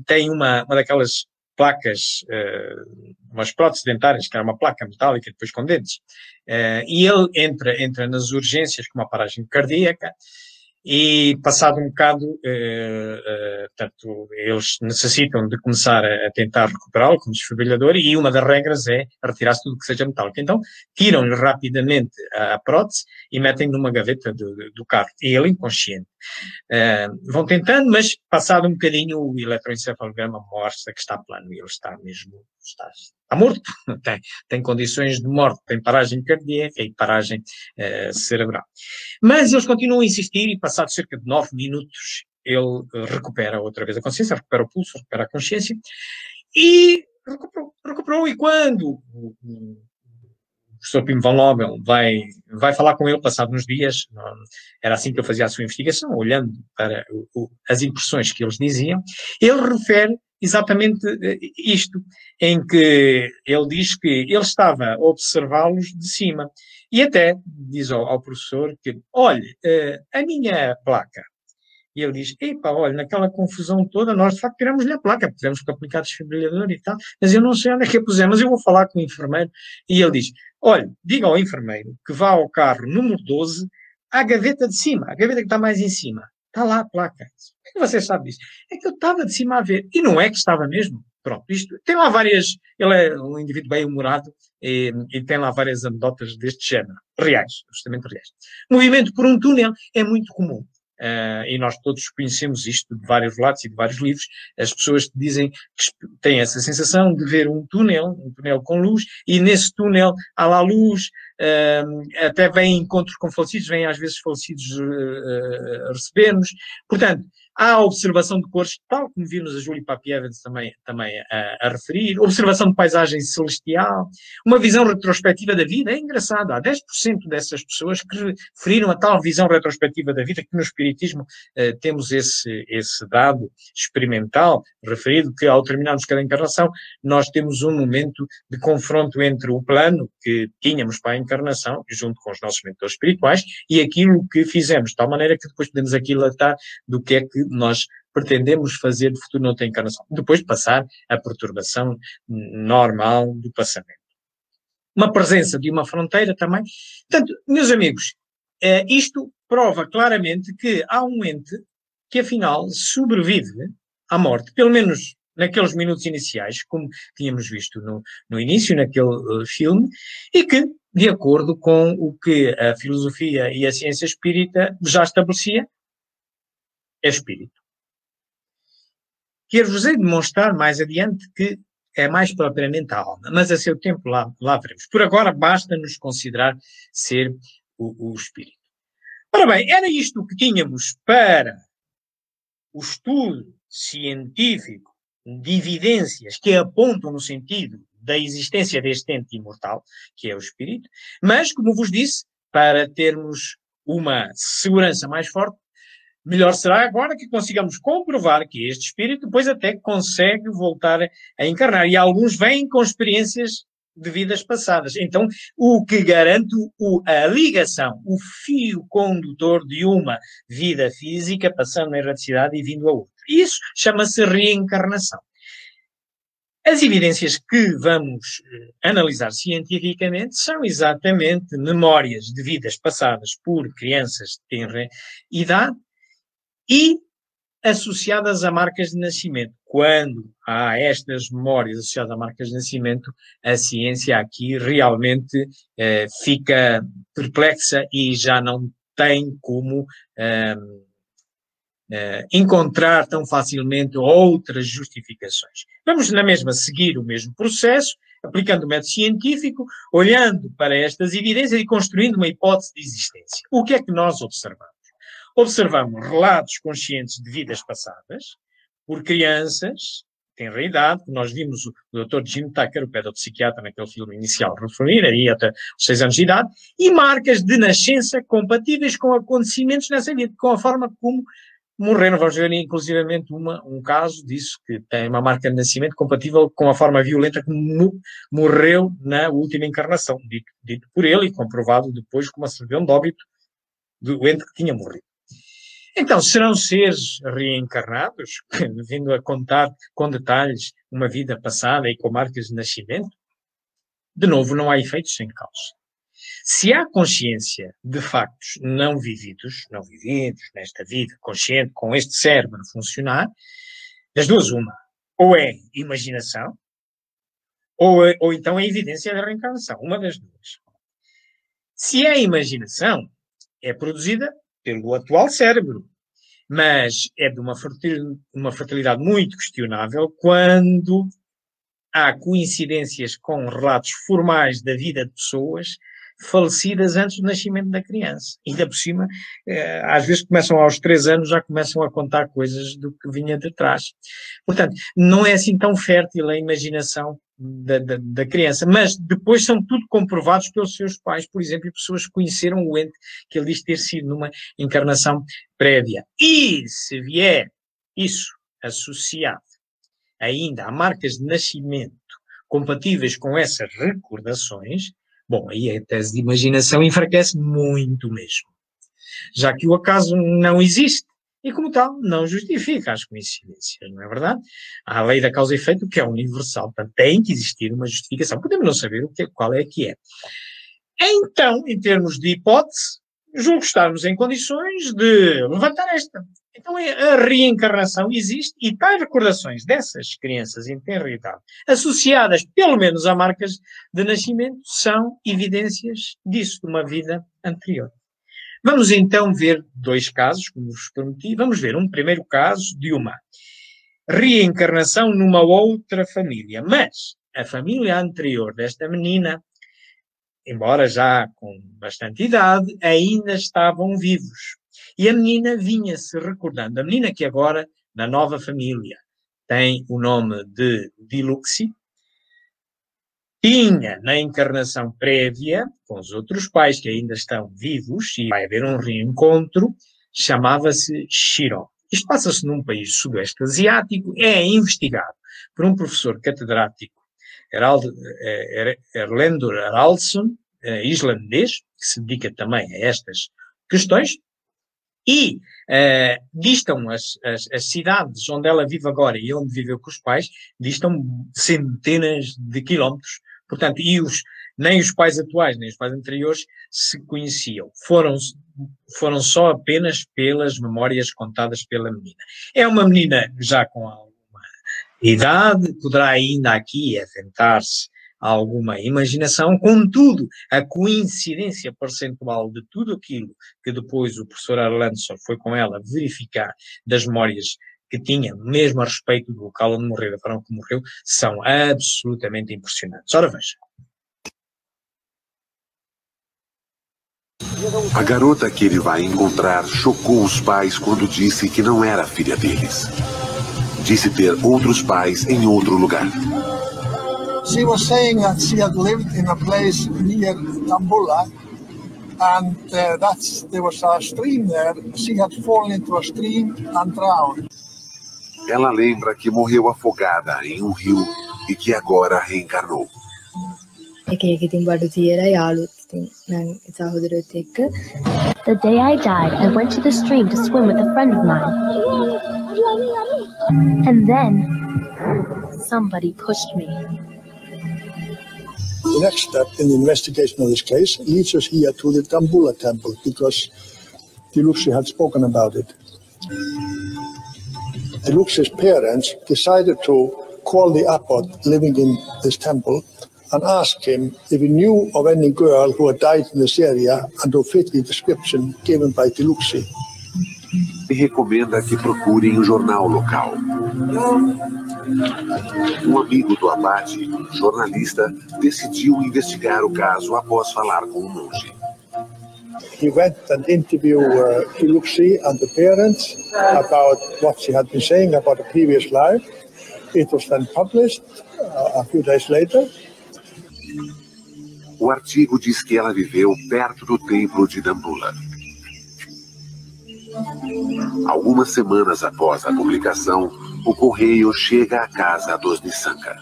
Speaker 1: tem uma daquelas placas, umas próteses dentárias, que era uma placa metálica, depois com dentes. E ele entra nas urgências com uma paragem cardíaca e passado um bocado, portanto, eles necessitam de começar a tentar recuperá-lo como desfibrilhador, e uma das regras é retirar-se tudo que seja metálico. Então, tiram-lhe rapidamente a prótese e metem numa gaveta do carro, e ele inconsciente. Vão tentando, mas passado um bocadinho o eletroencefalograma mostra que está plano, e ele está mesmo, está morto, tem condições de morte, tem paragem cardíaca e paragem cerebral. Mas eles continuam a insistir, e passados cerca de 9 minutos ele recupera outra vez a consciência, recupera o pulso, recupera a consciência, e recuperou, e quando o professor Pim Van Lommel vai falar com ele passado uns dias, era assim que ele fazia a sua investigação, olhando para as impressões que eles diziam, ele refere exatamente isto, em que ele diz que ele estava a observá-los de cima, e até diz ao professor que, olha, a minha placa. E ele diz, epa, olha, naquela confusão toda, nós de facto tiramos-lhe a placa, tivemos que aplicar desfibrilhador e tal, mas eu não sei onde é que a pusemos, mas eu vou falar com o enfermeiro. E ele diz, olha, diga ao enfermeiro que vá ao carro número 12, à gaveta de cima, a gaveta que está mais em cima. Está lá a placa. Como é que você sabe disso? É que eu estava de cima a ver. E não é que estava mesmo. Pronto, isto tem lá várias... Ele é um indivíduo bem humorado e tem lá várias anedotas deste género. Reais, justamente reais. Movimento por um túnel é muito comum. E nós todos conhecemos isto de vários relatos e de vários livros. As pessoas dizem que têm essa sensação de ver um túnel com luz, e nesse túnel há lá luz, até vêm encontros com falecidos, vêm às vezes falecidos receber-nos. Portanto, há a observação de cores, tal como vimos a Julie Papi Evans também a referir, observação de paisagem celestial, uma visão retrospectiva da vida. É engraçado, há 10% dessas pessoas que referiram a tal visão retrospectiva da vida, que no Espiritismo temos esse dado experimental referido, que ao terminarmos cada encarnação, nós temos um momento de confronto entre o plano que tínhamos para a encarnação, junto com os nossos mentores espirituais, e aquilo que fizemos, de tal maneira que depois podemos aquilatar do que é que nós pretendemos fazer de futuro noutra encarnação, depois de passar a perturbação normal do passamento. Uma presença de uma fronteira também. Portanto, meus amigos, isto prova claramente que há um ente que, afinal, sobrevive à morte, pelo menos naqueles minutos iniciais, como tínhamos visto no início, naquele filme, e que, de acordo com o que a filosofia e a ciência espírita já estabelecia, é espírito. Quero-vos demonstrar mais adiante que é mais propriamente a alma, mas a seu tempo lá veremos. Por agora basta-nos considerar ser o espírito. Ora bem, era isto que tínhamos para o estudo científico de evidências que apontam no sentido da existência deste ente imortal, que é o espírito, mas, como vos disse, para termos uma segurança mais forte, melhor será agora que consigamos comprovar que este espírito depois até consegue voltar a encarnar. E alguns vêm com experiências de vidas passadas. Então, o que garante a ligação, o fio condutor de uma vida física passando na erraticidade e vindo a outra. Isso chama-se reencarnação. As evidências que vamos analisar cientificamente são exatamente memórias de vidas passadas por crianças de tenra idade, e associadas a marcas de nascimento. Quando há estas memórias associadas a marcas de nascimento, a ciência aqui realmente fica perplexa e já não tem como encontrar tão facilmente outras justificações. Vamos na mesma seguir o mesmo processo, aplicando o método científico, olhando para estas evidências e construindo uma hipótese de existência. O que é que nós observamos? Observamos relatos conscientes de vidas passadas por crianças, tem idade, nós vimos o Dr. Jim Tucker, o pedopsiquiatra, naquele filme inicial, referir, aí até os 6 anos de idade, e marcas de nascença compatíveis com acontecimentos nessa vida, com a forma como morreram. Vamos ver inclusivamente um caso disso, que tem uma marca de nascimento compatível com a forma violenta como morreu na última encarnação, dito por ele e comprovado depois com uma certidão de óbito do ente que tinha morrido. Então, serão seres reencarnados, vindo a contar com detalhes uma vida passada e com marcas de nascimento? De novo, não há efeitos sem causa. Se há consciência de factos não vividos nesta vida consciente, com este cérebro a funcionar, das duas uma, ou é imaginação, ou então é evidência da reencarnação, uma das duas. Se é imaginação, é produzida pelo atual cérebro, mas é de uma fertilidade muito questionável quando há coincidências com relatos formais da vida de pessoas falecidas antes do nascimento da criança. Ainda por cima, às vezes começam aos 3 anos, já começam a contar coisas do que vinha de trás. Portanto, não é assim tão fértil a imaginação da criança, mas depois são tudo comprovados pelos seus pais, por exemplo, e pessoas que conheceram o ente que ele diz ter sido numa encarnação prévia. E se vier isso associado ainda a marcas de nascimento compatíveis com essas recordações, bom, aí a tese de imaginação enfraquece muito mesmo, já que o acaso não existe e, como tal, não justifica as coincidências, não é verdade? Há a lei da causa e efeito, que é universal, portanto, tem que existir uma justificação. Podemos não saber qual é que é. Então, em termos de hipótese, julgo estarmos em condições de levantar esta. Então, a reencarnação existe e tais recordações dessas crianças em tenra idade, associadas pelo menos a marcas de nascimento, são evidências disso, de uma vida anterior. Vamos então ver 2 casos, como vos prometi. Vamos ver um primeiro caso de uma reencarnação numa outra família, mas a família anterior desta menina, embora já com bastante idade, ainda estavam vivos. E a menina vinha-se recordando, a menina que agora, na nova família, tem o nome de Diluxi, tinha na encarnação prévia, com os outros pais que ainda estão vivos, e vai haver um reencontro, chamava-se Shiro. Isto passa-se num país sudoeste asiático, é investigado por um professor catedrático, Erlendur Haraldsson, islandês, que se dedica também a estas questões, e distam as cidades onde ela vive agora e onde viveu com os pais, distam centenas de quilómetros. Portanto, nem os pais atuais, nem os pais anteriores se conheciam. Foram só apenas pelas memórias contadas pela menina. É uma menina já com alguma idade, poderá ainda aqui aventar-se alguma imaginação, contudo, a coincidência percentual de tudo aquilo que depois o professor Erlendsson foi com ela verificar das memórias que tinha, mesmo a respeito do local onde morreu, da forma como morreu, são absolutamente impressionantes. Ora, veja.
Speaker 8: A garota que ele vai encontrar chocou os pais quando disse que não era filha deles. Disse ter outros pais em outro lugar.
Speaker 9: She was saying that she had lived in a place near Tambula, and there was a stream there. She had fallen into a stream and drowned.
Speaker 8: Ela lembra que morreu afogada em um rio e que agora reencarnou.
Speaker 12: The day I died, I went to the stream to swim with a friend of mine. And then somebody pushed me.
Speaker 9: The next step in the investigation of this case leads us here to the Tambula temple, because Diluxi had spoken about it. Diluxi's parents decided to call the abbot living in this temple and ask him if he knew of any girl who had died in this area and who fit the description given by Diluxi.
Speaker 8: E recomenda que procurem o jornal local. Um amigo do abade, jornalista, decidiu investigar o caso após falar com o monge.
Speaker 9: He went and interviewed Diluxi and the parents about what she had been saying about a previous life. It was then published a few days later.
Speaker 8: O artigo diz que ela viveu perto do templo de Dambulla. Algumas semanas após a publicação, o correio chega à casa dos Nissanka.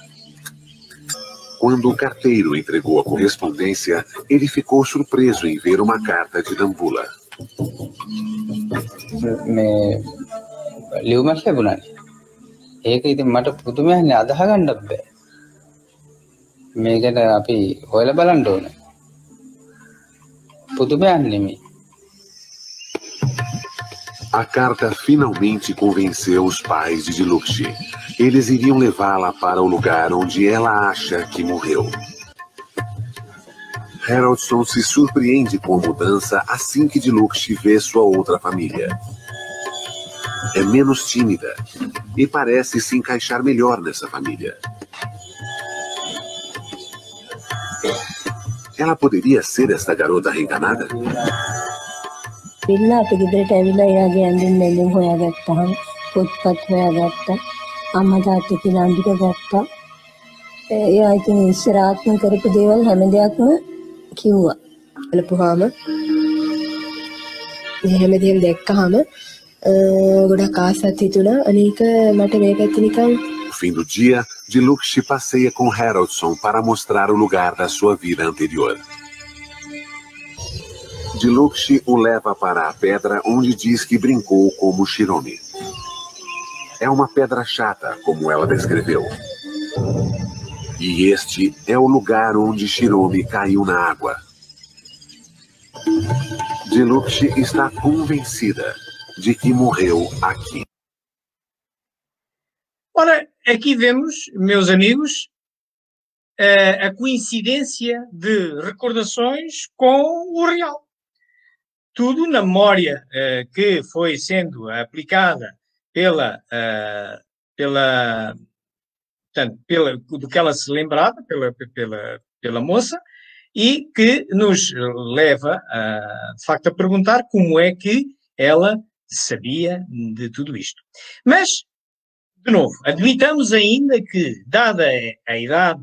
Speaker 8: Quando o carteiro entregou a correspondência, ele ficou surpreso em ver uma carta de Dambulla. A carta finalmente convenceu os pais de Diluxi. Eles iriam levá-la para o lugar onde ela acha que morreu. Haroldson se surpreende com a mudança assim que Diluxi vê sua outra família. É menos tímida e parece se encaixar melhor nessa família. Ela poderia ser esta garota reencarnada? No fim do dia, Diluxi passeia com Haroldson para mostrar o lugar da sua vida anterior. Diluxi o leva para a pedra onde diz que brincou como Shiromi. É uma pedra chata, como ela descreveu. E este é o lugar onde Shiromi caiu na água. Diluxi está convencida de que morreu aqui.
Speaker 1: Ora, aqui vemos, meus amigos, a coincidência de recordações com o real. Tudo na memória que foi sendo aplicada do que ela se lembrava, pela moça, e que nos leva, de facto, a perguntar como é que ela sabia de tudo isto. Mas, de novo, admitamos ainda que, dada a idade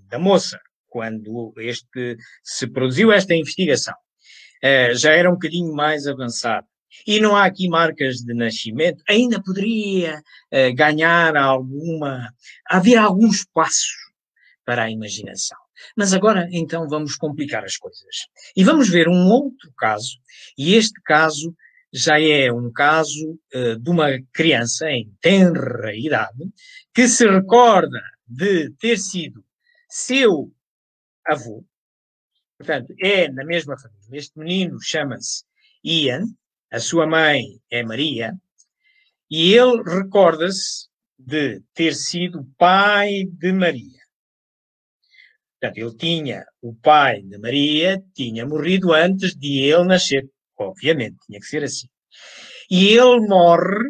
Speaker 1: da moça, quando se produziu esta investigação, já era um bocadinho mais avançada, e não há aqui marcas de nascimento, ainda poderia ganhar havia algum espaço para a imaginação. Mas agora, então, vamos complicar as coisas. E vamos ver um outro caso, e este caso já é um caso de uma criança em tenra idade, que se recorda de ter sido seu avô. Portanto, é na mesma família. Este menino chama-se Ian, a sua mãe é Maria, e ele recorda-se de ter sido pai de Maria. Portanto, o pai de Maria tinha morrido antes de ele nascer. Obviamente, tinha que ser assim. E ele morre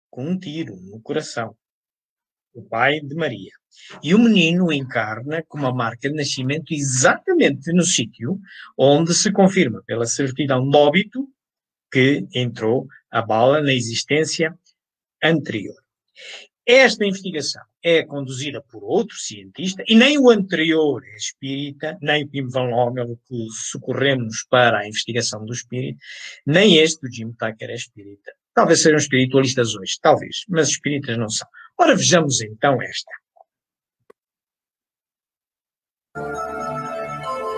Speaker 1: com um tiro no coração. O pai de Maria. E o menino encarna com uma marca de nascimento exatamente no sítio onde se confirma pela certidão de óbito que entrou a bala na existência anterior. Esta investigação é conduzida por outro cientista, e nem o anterior é espírita, nem o Pim Van Lommel, que socorremos para a investigação do espírito, nem este, o Jim Tucker, é espírita. Talvez sejam espiritualistas hoje, talvez, mas espíritas não são. Ora, vejamos então esta.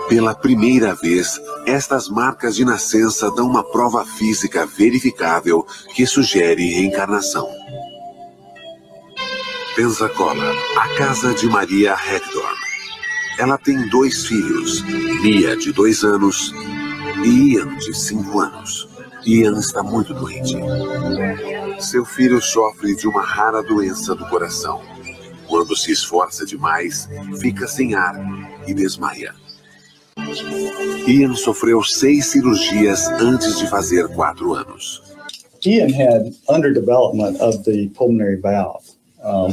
Speaker 8: Pela primeira vez, estas marcas de nascença dão uma prova física verificável que sugere reencarnação. Pensacola, a casa de Maria Hagdorn. Ela tem 2 filhos, Mia, de 2 anos, e Ian, de 5 anos. Ian está muito doente. Seu filho sofre de uma rara doença do coração. Quando se esforça demais, fica sem ar e desmaia. Ian sofreu 6 cirurgias antes de fazer 4 anos.
Speaker 13: Ian had underdevelopment of the pulmonary valve,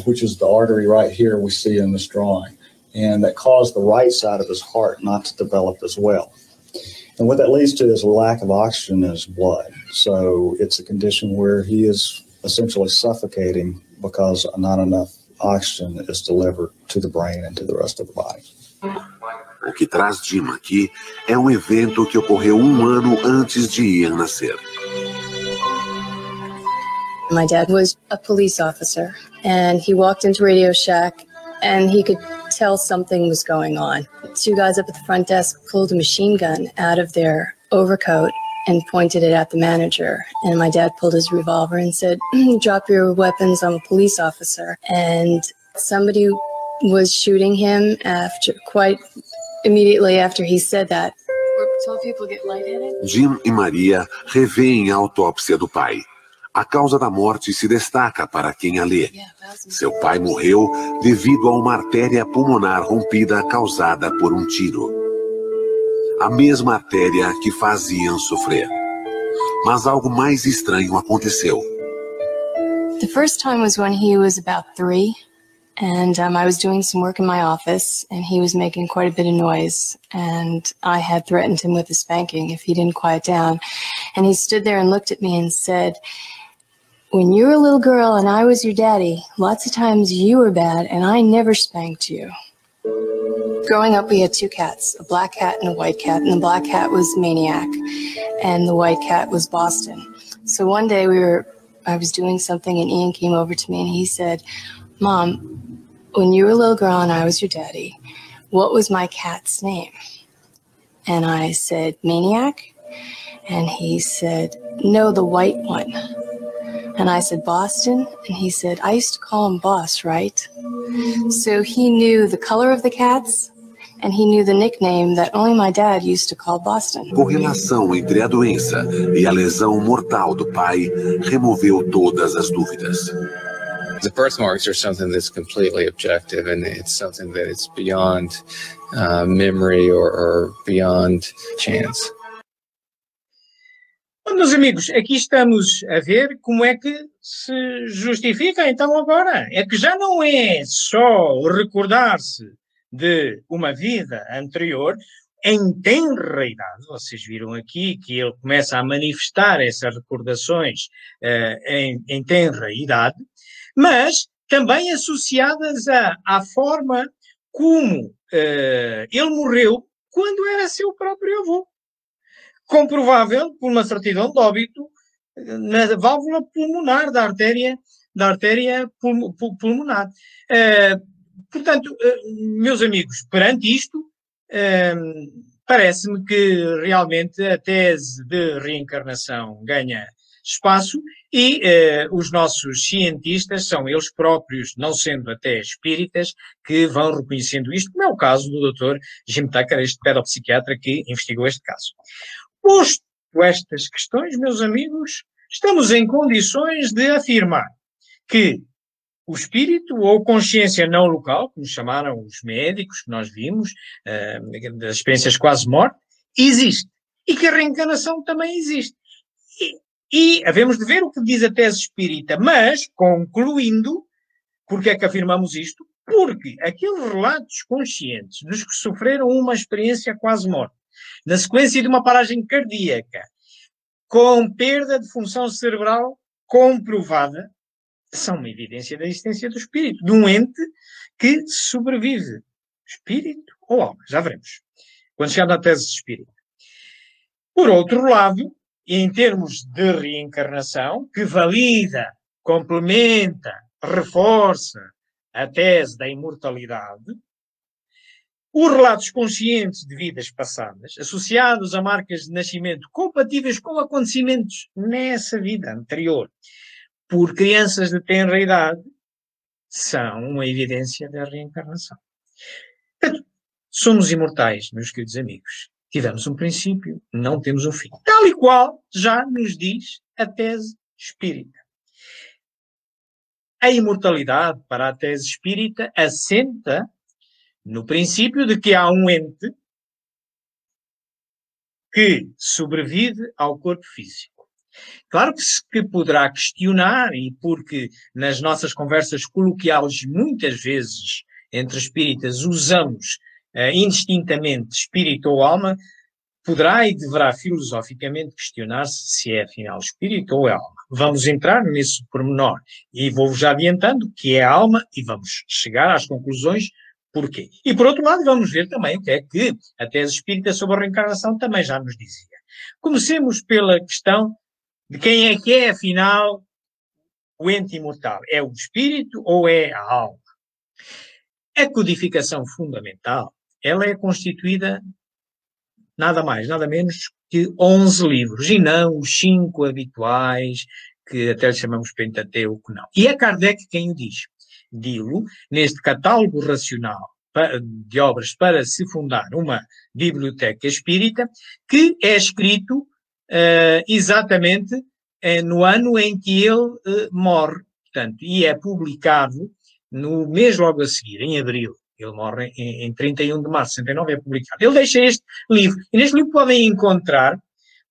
Speaker 13: which is the artery right here we see in this drawing, and that caused the right side of his heart not to develop as well. And what that leads to is a lack of oxygen in his blood. So it's a condition where he is essentially suffocating because not enough oxygen is delivered to the brain and to the rest of the body.
Speaker 8: O que traz Jim aqui é um evento que ocorreu 1 ano antes de Ian nascer.
Speaker 14: My dad was a police officer, and he walked into Radio Shack, and he could tell something was going on. 2 guys up at the front desk pulled a machine gun out of their overcoat and pointed it at the manager. And my dad pulled his revolver and said, "Drop your weapons, I'm a police officer." And somebody was shooting him quite immediately after he said that.
Speaker 8: Jim e Maria revêem a autópsia do pai. A causa da morte se destaca para quem a lê. Seu pai morreu devido a uma artéria pulmonar rompida causada por um tiro. A mesma artéria que faz Ian sofrer. Mas algo mais estranho aconteceu.
Speaker 14: The first time was when he was about 3, and I was doing some work in my office, and he was making quite a bit of noise, and I had threatened him with a spanking if he didn't quiet down. And he stood there and looked at me and said, "When you were a little girl and I was your daddy, lots of times you were bad and I never spanked you." Growing up, we had 2 cats, a black cat and a white cat, and the black cat was Maniac, and the white cat was Boston. So one day I was doing something and Ian came over to me and he said, "Mom, when you were a little girl and I was your daddy, what was my cat's name?" And I said, "Maniac?" And he said, "No, the white one." And I said, "Boston?" And he said, "I used to call him Boss, right?" So he knew the color of the cats, and he knew the nickname that only my dad used to call Boston.
Speaker 8: Correlação entre a doença e a lesão mortal do pai removeu todas as dúvidas.
Speaker 10: The birthmarks are something that's completely objective, and it's something that is beyond memory or beyond chance.
Speaker 1: Bom, meus amigos, aqui estamos a ver como é que se justifica então agora. É que já não é só recordar-se de uma vida anterior em tenra idade. Vocês viram aqui que ele começa a manifestar essas recordações em tenra idade, mas também associadas à forma como ele morreu quando era seu próprio avô. Comprovável por uma certidão de óbito na válvula pulmonar da artéria pulmonar. Portanto, meus amigos, perante isto, parece-me que realmente a tese de reencarnação ganha espaço e os nossos cientistas são eles próprios, não sendo até espíritas, que vão reconhecendo isto, como é o caso do Dr. Jim Tucker, este pedopsiquiatra que investigou este caso. Posto estas questões, meus amigos, estamos em condições de afirmar que o espírito ou consciência não local, como chamaram os médicos que nós vimos, das experiências quase-morte, existe. E que a reencarnação também existe. E havemos de ver o que diz a tese espírita, mas, concluindo, porque é que afirmamos isto? Porque aqueles relatos conscientes dos que sofreram uma experiência quase-morte, na sequência de uma paragem cardíaca, com perda de função cerebral comprovada, são uma evidência da existência do espírito, de um ente que sobrevive. Espírito ou alma, já veremos. Quando chegar na tese de espírito. Por outro lado, em termos de reencarnação, que valida, complementa, reforça a tese da imortalidade, os relatos conscientes de vidas passadas, associados a marcas de nascimento compatíveis com acontecimentos nessa vida anterior, por crianças de tenra idade, são uma evidência da reencarnação. Portanto, somos imortais, meus queridos amigos. Tivemos um princípio, não temos um fim. Tal e qual já nos diz a tese espírita. A imortalidade, para a tese espírita, assenta no princípio de que há um ente que sobrevive ao corpo físico. Claro que se poderá questionar, e porque nas nossas conversas coloquiais muitas vezes entre espíritas usamos indistintamente espírito ou alma, poderá e deverá filosoficamente questionar-se se é afinal espírito ou é alma. Vamos entrar nesse pormenor e vou-vos já adiantando que é alma e vamos chegar às conclusões porquê. E por outro lado vamos ver também o que é que a tese espírita sobre a reencarnação também já nos dizia. Comecemos pela questão de quem é afinal o ente imortal. É o espírito ou é a alma? A codificação fundamental, ela é constituída nada mais, nada menos que 11 livros, e não os 5 habituais, que até lhe chamamos Pentateuco, não. E é Kardec quem o diz. Dilo neste catálogo racional de obras para se fundar uma biblioteca espírita, que é escrito exatamente no ano em que ele morre, portanto, e é publicado no mês logo a seguir, em abril. Ele morre em 31 de março de 69, é publicado. Ele deixa este livro, e neste livro podem encontrar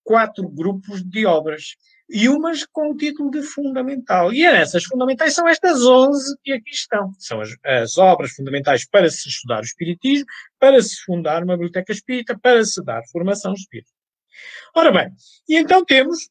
Speaker 1: 4 grupos de obras, e umas com o título de fundamental. E essas fundamentais são estas 11 que aqui estão. São as obras fundamentais para se estudar o espiritismo, para se fundar uma biblioteca espírita, para se dar formação espírita. Ora bem, e então temos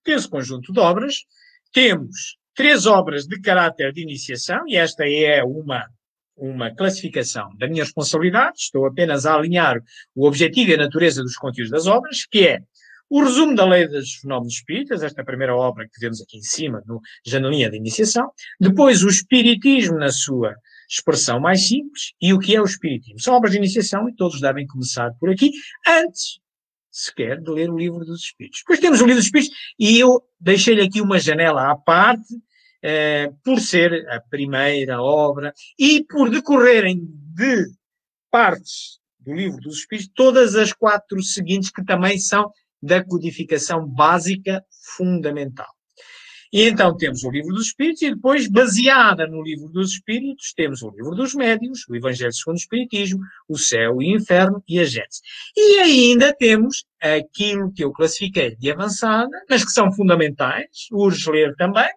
Speaker 1: esse conjunto de obras, temos 3 obras de caráter de iniciação, e esta é uma classificação da minha responsabilidade, estou apenas a alinhar o objetivo e a natureza dos conteúdos das obras, que é o resumo da lei dos fenómenos espíritas, esta é a primeira obra que vemos aqui em cima, no janelinha de iniciação. Depois, o espiritismo na sua expressão mais simples e o que é o espiritismo. São obras de iniciação e todos devem começar por aqui, antes sequer de ler o livro dos espíritos. Depois temos o livro dos espíritos e eu deixei-lhe aqui uma janela à parte, por ser a primeira obra e por decorrerem de partes do livro dos espíritos, todas as 4 seguintes que também são da codificação básica fundamental. E então temos o livro dos espíritos e depois, baseada no livro dos espíritos, temos o livro dos médiuns, o Evangelho segundo o Espiritismo, o céu e o inferno e a Gênese. E ainda temos aquilo que eu classifiquei de avançada, mas que são fundamentais, urge ler também.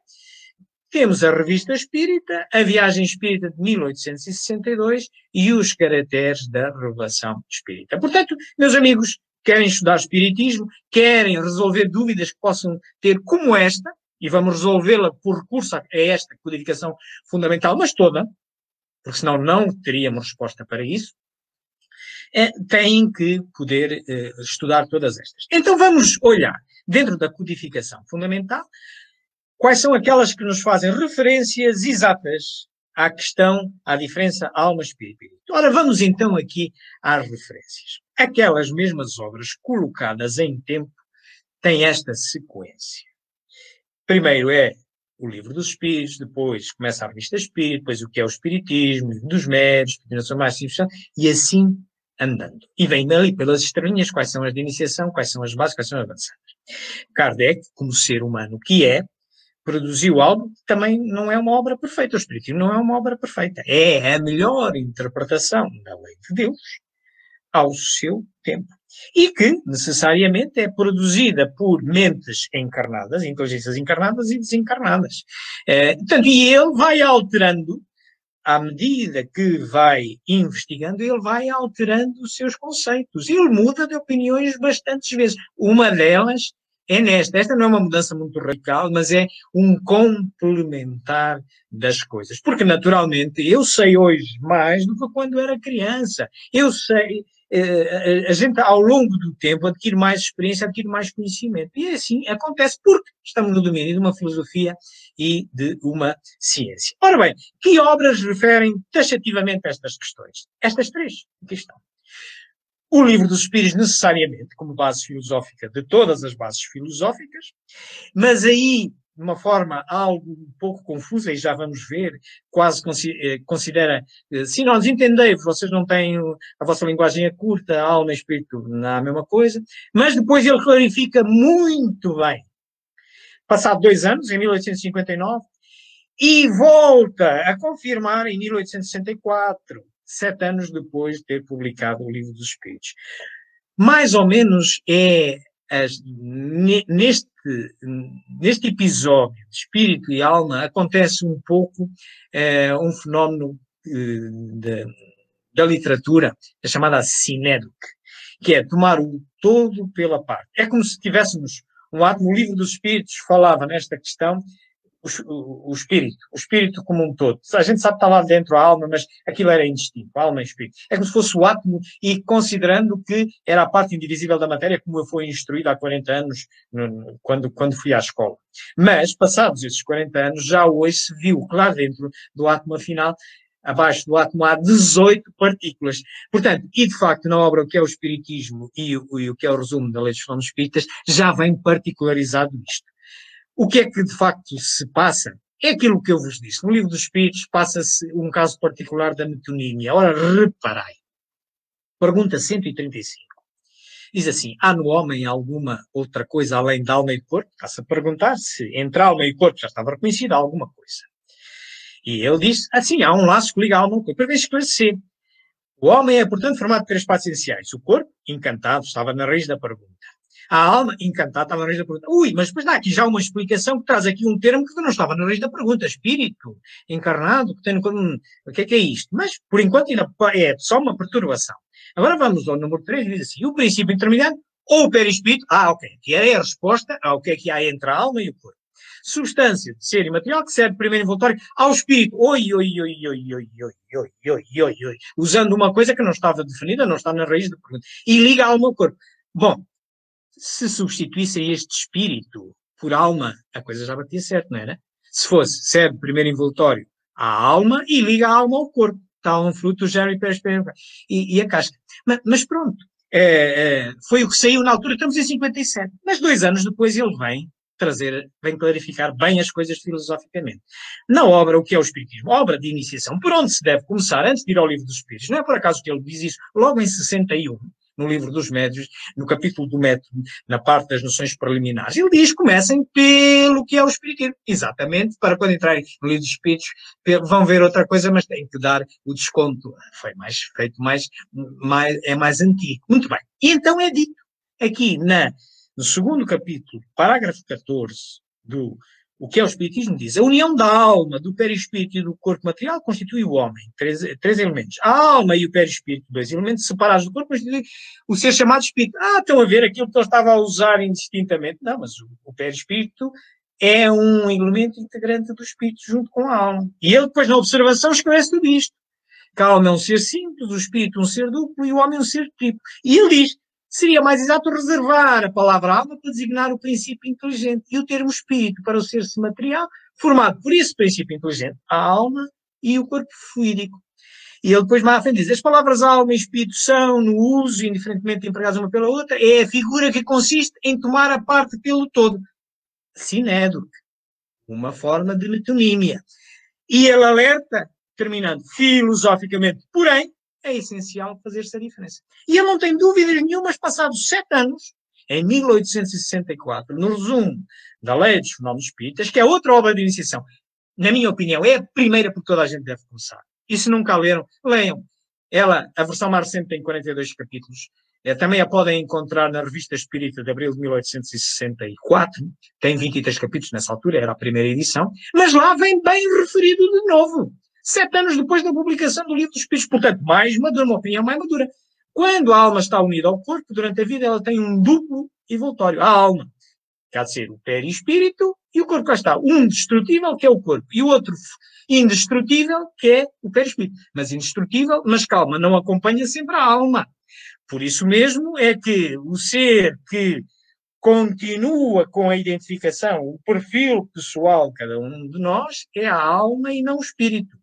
Speaker 1: Temos a Revista Espírita, a Viagem Espírita de 1862 e os caracteres da Revelação Espírita. Portanto, meus amigos, querem estudar espiritismo, querem resolver dúvidas que possam ter como esta, e vamos resolvê-la por recurso a esta codificação fundamental, mas toda, porque senão não teríamos resposta para isso, têm que poder estudar todas estas. Então vamos olhar, dentro da codificação fundamental, quais são aquelas que nos fazem referências exatas à questão, à diferença alma-espírito. Ora, vamos então aqui às referências. Aquelas mesmas obras colocadas em tempo têm esta sequência. Primeiro é o Livro dos Espíritos, depois começa a Revista Espírita, depois o que é o Espiritismo, o Livro dos Médiuns, Divinação Mais Simples, e assim andando. E vem dali pelas estrelinhas quais são as de iniciação, quais são as bases, quais são as avançadas. Kardec, como ser humano que é, produziu algo que também não é uma obra perfeita. O Espiritismo não é uma obra perfeita. É a melhor interpretação da lei de Deus ao seu tempo. E que, necessariamente, é produzida por mentes encarnadas, inteligências encarnadas e desencarnadas. Portanto, e ele vai alterando, à medida que vai investigando, ele vai alterando os seus conceitos. Ele muda de opiniões bastantes vezes. Uma delas é nesta. Esta não é uma mudança muito radical, mas é um complementar das coisas. Porque, naturalmente, eu sei hoje mais do que quando era criança. Eu sei, a gente, ao longo do tempo, adquire mais experiência, adquire mais conhecimento. E assim acontece porque estamos no domínio de uma filosofia e de uma ciência. Ora bem, que obras referem taxativamente a estas questões? Estas 3 aqui estão. O Livro dos Espíritos, necessariamente, como base filosófica de todas as bases filosóficas, mas aí, de uma forma algo um pouco confusa, e já vamos ver, quase considera, se não desentendei, vocês não têm, a vossa linguagem é curta, a alma e espírito não é a mesma coisa, mas depois ele clarifica muito bem. Passado 2 anos, em 1859, e volta a confirmar em 1864, 7 anos depois de ter publicado o Livro dos Espíritos. Mais ou menos neste episódio de espírito e alma acontece um pouco um fenómeno da literatura, a chamada sinédoque, que é tomar o todo pela parte. É como se tivéssemos um átomo. O Livro dos Espíritos falava nesta questão, o espírito como um todo. A gente sabe que está lá dentro a alma, mas aquilo era indistinto, a alma e espírito. É como se fosse o átomo, e considerando que era a parte indivisível da matéria, como eu fui instruído há 40 anos, quando fui à escola. Mas, passados esses 40 anos, já hoje se viu que lá dentro do átomo afinal, abaixo do átomo, há 18 partículas. Portanto, e de facto, na obra o que é o Espiritismo e o que é o resumo da Lei dos Fenómenos Espíritas, já vem particularizado isto. O que é que de facto se passa? é aquilo que eu vos disse. No Livro dos Espíritos passa-se um caso particular da metonímia. Ora, reparai. Pergunta 135. Diz assim, há no homem alguma outra coisa além da alma e do corpo? Está-se a perguntar se entre alma e corpo já estava reconhecida alguma coisa. E ele diz, assim, há um laço que liga a alma ao corpo. Para esclarecer. O homem é, portanto, formado de 3 partes essenciais. O corpo, encantado, estava na raiz da pergunta. A alma, encantada, estava na raiz da pergunta. Ui, mas depois dá aqui já uma explicação que traz aqui um termo que não estava na raiz da pergunta. Espírito, encarnado, que tem no corpo. O que é isto? Mas, por enquanto, ainda é só uma perturbação. Agora vamos ao número 3, diz assim, o princípio intermediário ou o perispírito. Ok, que é a resposta ao que é que há entre a alma e o corpo. Substância de ser imaterial que serve primeiro envoltório ao espírito. Usando uma coisa que não estava definida, não está na raiz da pergunta. E liga a alma ao corpo. Bom, se substituíssem este espírito por alma, a coisa já batia certo, não era? Se fosse, serve primeiro envoltório à alma e liga a alma ao corpo. Está um fruto, gera e a casca. Mas pronto, foi o que saiu na altura, estamos em 57. Mas 2 anos depois ele vem clarificar bem as coisas filosoficamente. Na obra, o que é o Espiritismo? Obra de iniciação, por onde se deve começar, antes de ir ao Livro dos Espíritos. Não é por acaso que ele diz isso, logo em 61, no Livro dos Médios, no capítulo do método, na parte das noções preliminares. Ele diz, comecem pelo que é o Espiritismo. Exatamente, para quando entrarem no Livro dos Espíritos, vão ver outra coisa, mas têm que dar o desconto. Foi é mais antigo. Muito bem. E então é dito, aqui no segundo capítulo, parágrafo 14, o que é o Espiritismo, diz, a união da alma, do perispírito e do corpo material constitui o homem. 3 elementos. A alma e o perispírito, 2 elementos separados do corpo, constituem o ser chamado espírito. Estão a ver aquilo que ele estava a usar indistintamente. Não, mas o perispírito é um elemento integrante do espírito junto com a alma. E ele depois, na observação, esclarece tudo isto. Que a alma é um ser simples, o espírito um ser duplo e o homem um ser triplo. E ele diz, seria mais exato reservar a palavra alma para designar o princípio inteligente e o termo espírito para o ser material, formado por esse princípio inteligente, a alma e o corpo fluídico. E ele depois mais à frente diz, as palavras alma e espírito são, no uso, indiferentemente empregadas uma pela outra, é a figura que consiste em tomar a parte pelo todo. Sinédrico, uma forma de metonímia. E ele alerta, terminando filosoficamente, porém, é essencial fazer-se a diferença. E ele não tem dúvidas nenhumas, passados 7 anos, em 1864, no resumo da Lei dos Fenómenos Espíritas, que é outra obra de iniciação, na minha opinião, é a primeira por que toda a gente deve começar. E se nunca a leram, leiam. A versão mais recente tem 42 capítulos. Também a podem encontrar na Revista Espírita de abril de 1864. Tem 23 capítulos nessa altura, era a primeira edição. Mas lá vem bem referido de novo. 7 anos depois da publicação do Livro dos Espíritos. Portanto, mais madura, uma opinião mais madura. Quando a alma está unida ao corpo, durante a vida, ela tem um duplo envoltório. A alma, que há de ser o perispírito, e o corpo cá está. Um destrutível, que é o corpo, e o outro indestrutível, que é o perispírito. Mas indestrutível, mas calma, não acompanha sempre a alma. Por isso mesmo é que o ser que continua com a identificação, o perfil pessoal de cada um de nós, é a alma e não o espírito.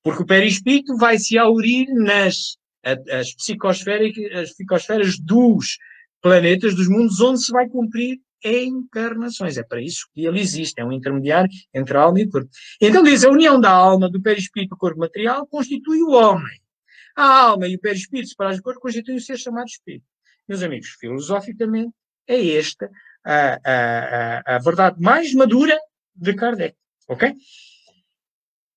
Speaker 1: Porque o perispírito vai se aurir as psicosferas dos planetas, dos mundos, onde se vai cumprir encarnações. É para isso que ele existe, é um intermediário entre a alma e o corpo. Então diz, a união da alma, do perispírito e do corpo material constitui o homem. A alma e o perispírito separados do corpo constituem o ser chamado espírito. Meus amigos, filosoficamente, é esta a verdade mais madura de Kardec. Ok?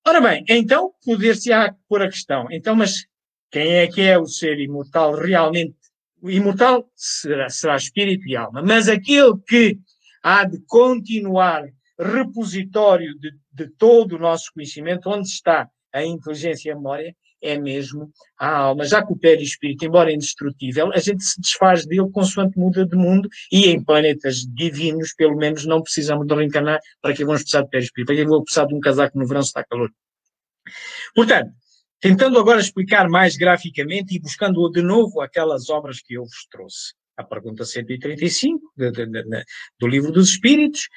Speaker 1: Ora bem, então, poder-se-á pôr a questão. Então, mas quem é que é o ser imortal realmente? O imortal será espírito e alma. Mas aquele que há de continuar repositório de todo o nosso conhecimento, onde está a inteligência e a memória, é mesmo a alma. Já que o perispírito, embora indestrutível, a gente se desfaz dele consoante muda de mundo, e em planetas divinos, pelo menos, não precisamos de reencarnar. Para que vamos precisar de perispírito? Para que vou precisar de um casaco no verão se está calor? Portanto, tentando agora explicar mais graficamente e buscando de novo aquelas obras que eu vos trouxe. A pergunta 135 do Livro dos Espíritos,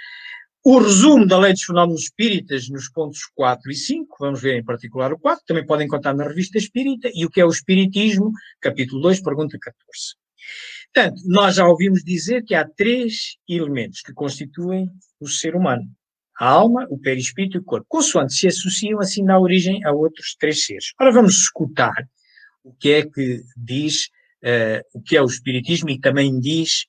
Speaker 1: o resumo da Lei dos Fenómenos Espíritas nos pontos 4 e 5, vamos ver em particular o 4, também podem encontrar na Revista Espírita, e o que é o Espiritismo, capítulo 2, pergunta 14. Portanto, nós já ouvimos dizer que há 3 elementos que constituem o ser humano. a alma, o perispírito e o corpo. Consoante se associam, assim dá origem a outros 3 seres. Ora, vamos escutar o que é que diz, o que é o Espiritismo, e também diz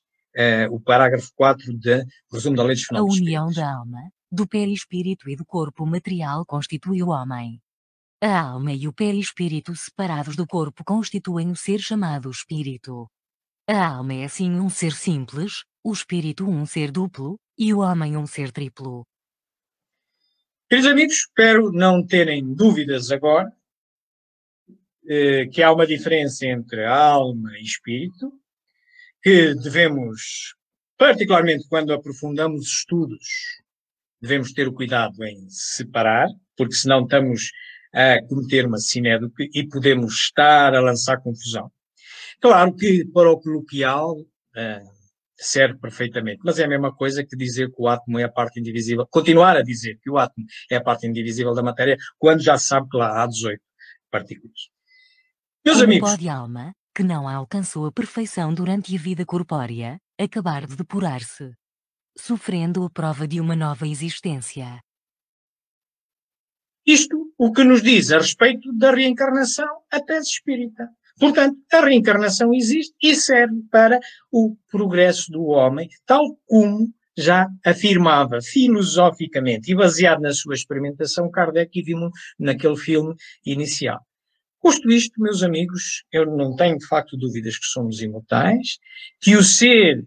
Speaker 1: o parágrafo 4 do resumo da Lei dos
Speaker 15: A
Speaker 1: Fenómenos
Speaker 15: união
Speaker 1: Espíritas.
Speaker 15: da alma, do perispírito e do corpo material constitui o homem. A alma e o perispírito separados do corpo constituem o ser chamado espírito. A alma é assim um ser simples, o espírito um ser duplo, e o homem um ser triplo.
Speaker 1: Queridos amigos, espero não terem dúvidas agora que há uma diferença entre alma e espírito, que devemos, particularmente quando aprofundamos estudos, devemos ter o cuidado em separar, porque senão estamos a cometer uma sinédoque e podemos estar a lançar confusão. Claro que para o coloquial serve perfeitamente, mas é a mesma coisa que dizer que o átomo é a parte indivisível, continuar a dizer que o átomo é a parte indivisível da matéria, quando já se sabe que lá há 18 partículas. Meus
Speaker 15: Como
Speaker 1: amigos,
Speaker 15: pode a alma, que não alcançou a perfeição durante a vida corpórea, acabar de depurar-se, sofrendo a prova de uma nova existência?
Speaker 1: isto o que nos diz a respeito da reencarnação, a tese espírita. Portanto, a reencarnação existe e serve para o progresso do homem, tal como já afirmava filosoficamente e baseado na sua experimentação Kardec, e vimos naquele filme inicial. Posto isto, meus amigos, eu não tenho de facto dúvidas que somos imortais, que o ser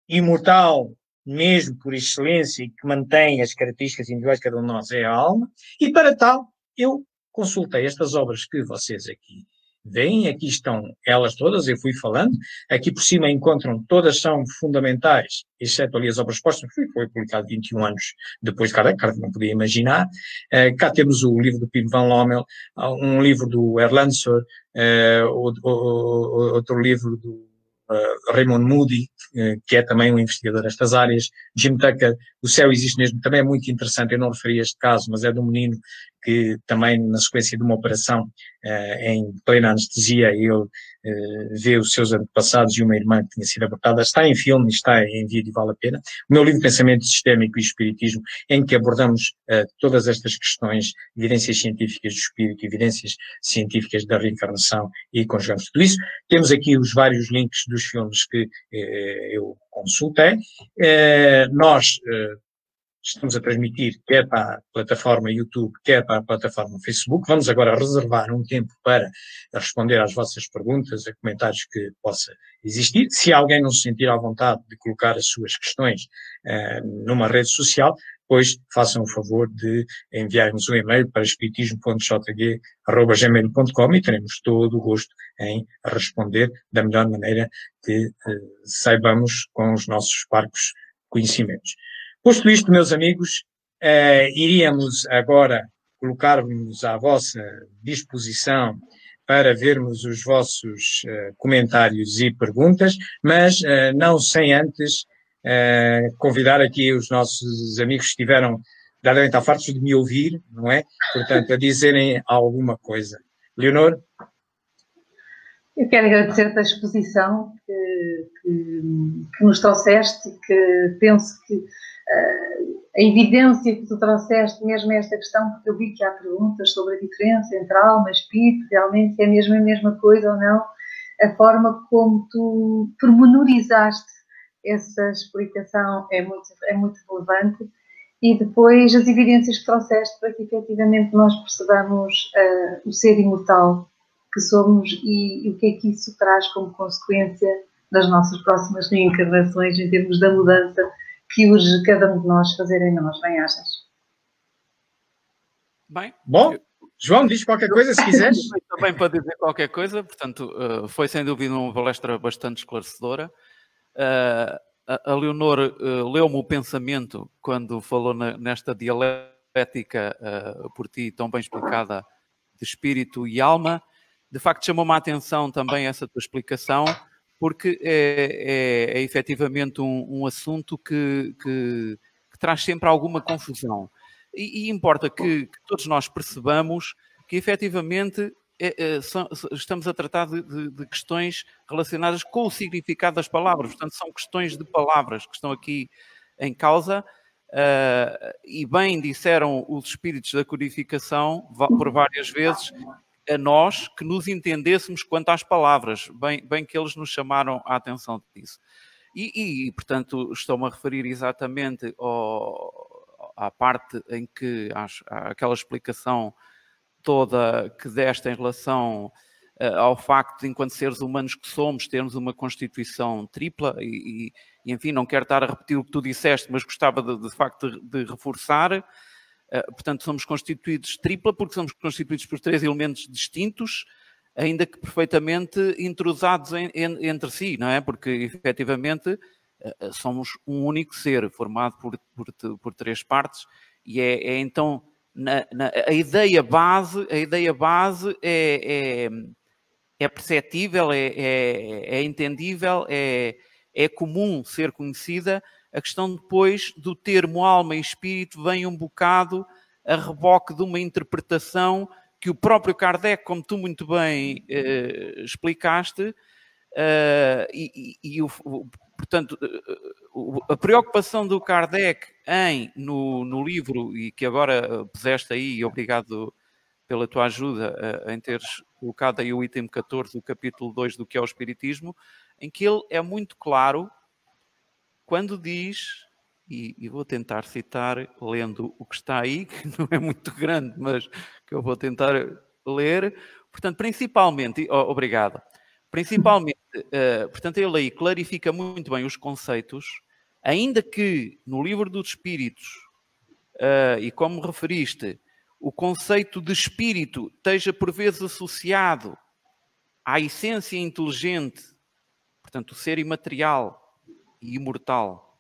Speaker 1: imortal, mesmo por excelência, e que mantém as características individuais de cada um de nós, é a alma, e para tal eu consultei estas obras que vocês aqui veem, aqui estão elas todas, eu fui falando, aqui por cima encontram, todas são fundamentais, exceto ali as obras póstumas, que foi publicado 21 anos depois de Kardec não podia imaginar. Cá temos o livro do Pim van Lommel, um livro do Erlander, outro livro do Raymond Moody, que é também um investigador destas áreas. Jim Tucker, O Céu Existe Mesmo, também é muito interessante, eu não referi este caso, mas é de um menino que também, na sequência de uma operação em plena anestesia, ele vê os seus antepassados e uma irmã que tinha sido abortada. Está em filme, está em vídeo, vale a pena. O meu livro Pensamento Sistémico e Espiritismo, em que abordamos todas estas questões, evidências científicas do espírito, evidências científicas da reencarnação, e conjugamos tudo isso. Temos aqui os vários links dos filmes que eu consultei. Nós estamos a transmitir quer para a plataforma YouTube, quer para a plataforma Facebook. Vamos agora reservar um tempo para responder às vossas perguntas, a comentários que possa existir. Se alguém não se sentir à vontade de colocar as suas questões numa rede social, pois façam o favor de enviar-nos um e-mail para espiritismo.jg@gmail.com e teremos todo o gosto em responder da melhor maneira que saibamos com os nossos parcos conhecimentos. Posto isto, meus amigos, iríamos agora colocar-nos à vossa disposição para vermos os vossos comentários e perguntas, mas não sem antes convidar aqui os nossos amigos que estiveram, devem estar fartos de me ouvir, não é? Portanto, a dizerem alguma coisa. Leonor?
Speaker 2: Eu quero agradecer-te a exposição que nos trouxeste, que penso que a evidência que tu trouxeste mesmo esta questão, porque eu vi que há perguntas sobre a diferença entre alma e espírito, realmente é mesmo a mesma coisa ou não, a forma como tu pormenorizaste essa explicação é muito relevante, e depois as evidências que trouxeste para que efetivamente nós percebamos o ser imortal que somos e o que é que isso traz como consequência das nossas próximas reencarnações em termos da mudança que urge cada um de nós fazer em nós. Bem achas?
Speaker 3: Bem.
Speaker 1: Bom, João, diz qualquer coisa se quiseres.
Speaker 3: Também para dizer qualquer coisa, portanto, foi sem dúvida uma palestra bastante esclarecedora. A Leonor leu-me o pensamento quando falou nesta dialética por ti tão bem explicada de espírito e alma. De facto, chamou-me a atenção também essa tua explicação, porque é efetivamente um assunto que traz sempre alguma confusão. E importa que todos nós percebamos que efetivamente estamos a tratar de questões relacionadas com o significado das palavras. Portanto, são questões de palavras que estão aqui em causa. e bem disseram os espíritos da codificação, por várias vezes, a nós que nos entendêssemos quanto às palavras, bem que eles nos chamaram a atenção disso. E portanto, estou-me a referir exatamente à parte em que há aquela explicação toda que deste em relação ao facto de, enquanto seres humanos que somos, termos uma constituição tripla e enfim, não quero estar a repetir o que tu disseste, mas gostava de facto de reforçar. Portanto, somos constituídos tripla porque somos constituídos por 3 elementos distintos, ainda que perfeitamente entrosados entre si, não é? Porque, efetivamente, somos um único ser formado por 3 partes e então a ideia base é perceptível, é entendível, é comum ser conhecida. A questão depois do termo alma e espírito vem um bocado a reboque de uma interpretação que o próprio Kardec, como tu muito bem explicaste, portanto, a preocupação do Kardec no livro, e que agora puseste aí, e obrigado pela tua ajuda em teres colocado aí o item 14 do capítulo 2 do que é o Espiritismo, em que ele é muito claro quando diz, e vou tentar citar lendo o que está aí, que não é muito grande, mas que eu vou tentar ler. Portanto, principalmente, obrigado, principalmente, portanto, ele aí clarifica muito bem os conceitos, ainda que no livro dos Espíritos, e como referiste, o conceito de espírito esteja por vezes associado à essência inteligente, portanto, o ser imaterial e imortal,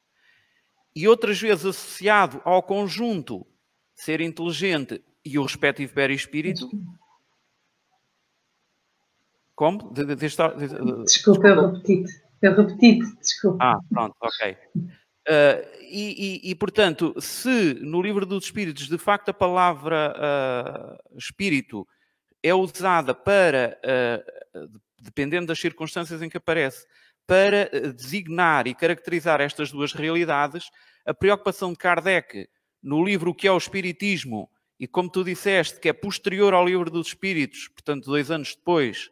Speaker 3: e outras vezes associado ao conjunto ser inteligente e o respectivo perispírito. Como?
Speaker 2: Desculpa, eu repeti-te, desculpa.
Speaker 3: Pronto, ok. Portanto, se no livro dos Espíritos, de facto, a palavra espírito é usada para, dependendo das circunstâncias em que aparece, para designar e caracterizar estas duas realidades, a preocupação de Kardec no livro O que é o Espiritismo, e como tu disseste, que é posterior ao livro dos Espíritos, portanto 2 anos depois,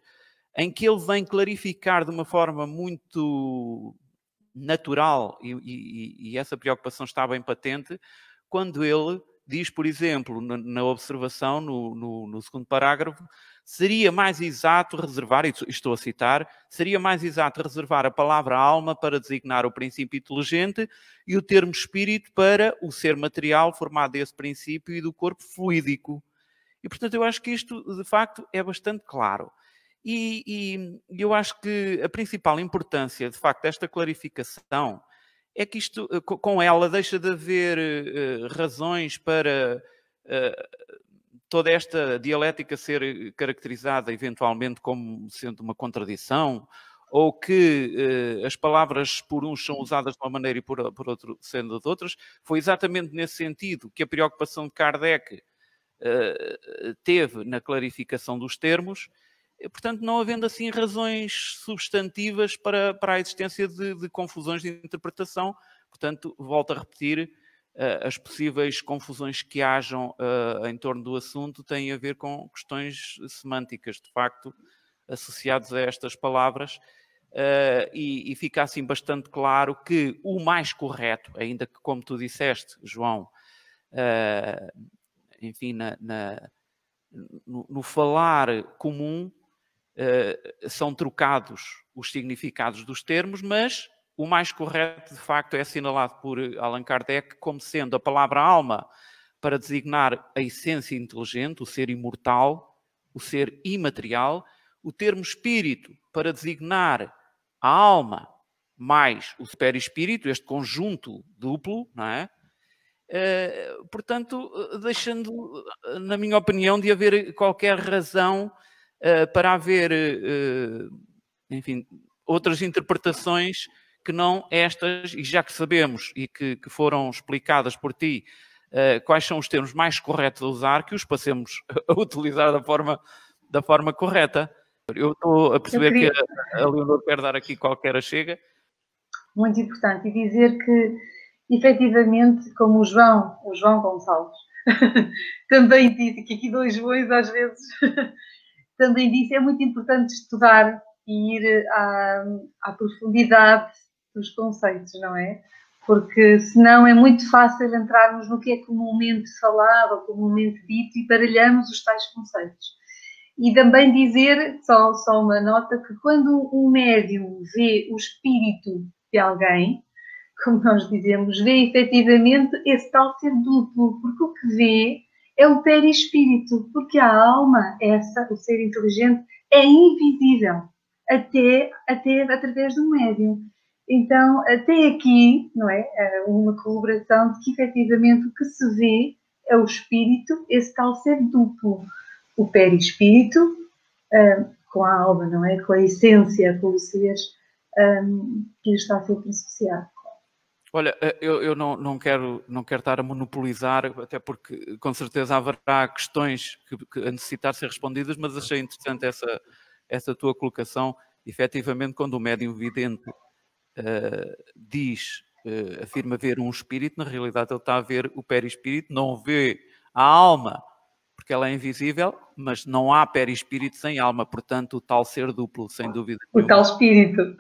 Speaker 3: em que ele vem clarificar de uma forma muito natural, e essa preocupação está bem patente, quando ele diz, por exemplo, na observação, no segundo parágrafo, seria mais exato reservar, e estou a citar, seria mais exato reservar a palavra alma para designar o princípio inteligente e o termo espírito para o ser material formado desse princípio e do corpo fluídico. E, portanto, eu acho que isto, de facto, é bastante claro. E eu acho que a principal importância, de facto, desta clarificação é que isto, com ela, deixa de haver razões para toda esta dialética ser caracterizada eventualmente como sendo uma contradição, ou que as palavras por uns são usadas de uma maneira e por outro sendo de outras. Foi exatamente nesse sentido que a preocupação de Kardec teve na clarificação dos termos. Portanto, não havendo assim razões substantivas para a existência de confusões de interpretação. Portanto, volto a repetir, as possíveis confusões que hajam em torno do assunto têm a ver com questões semânticas, de facto, associadas a estas palavras, e fica assim bastante claro que o mais correto, ainda que, como tu disseste, João, enfim, no falar comum, são trocados os significados dos termos, mas o mais correto, de facto, é assinalado por Allan Kardec como sendo a palavra alma para designar a essência inteligente, o ser imortal, o ser imaterial, o termo espírito para designar a alma mais o perispírito, este conjunto duplo, não é? Portanto, deixando, na minha opinião, de haver qualquer razão para haver, enfim, outras interpretações que não estas, e já que sabemos e que foram explicadas por ti quais são os termos mais corretos a usar, que os passemos a utilizar da forma correta. Eu estou a perceber que a Leonor quer dar aqui qualquer achega.
Speaker 2: Muito importante, e dizer que efetivamente, como o João Gonçalves também disse, que aqui 2 Joões às vezes também disse, é muito importante estudar e ir à profundidade dos conceitos, não é? Porque senão é muito fácil entrarmos no que é comumente falado ou comumente dito e baralhamos os tais conceitos. E também dizer, só uma nota, que quando um médium vê o espírito de alguém, como nós dizemos, vê efetivamente esse tal ser duplo, porque o que vê é o perispírito, porque a alma, o ser inteligente, é invisível, até através do médium. Então, até aqui, não é? Uma colaboração de que efetivamente o que se vê é o espírito, esse tal ser duplo. O perispírito, com a alma, não é? Com a essência, com o ser que lhe está sempre associado.
Speaker 3: Olha, eu não quero estar a monopolizar, até porque com certeza haverá questões que a necessitar ser respondidas, mas achei interessante essa tua colocação. Efetivamente, quando o médium vidente afirma ver um espírito, na realidade ele está a ver o perispírito, não vê a alma, porque ela é invisível, mas não há perispírito sem alma, portanto o tal ser duplo, sem dúvida nenhuma.
Speaker 2: O tal espírito.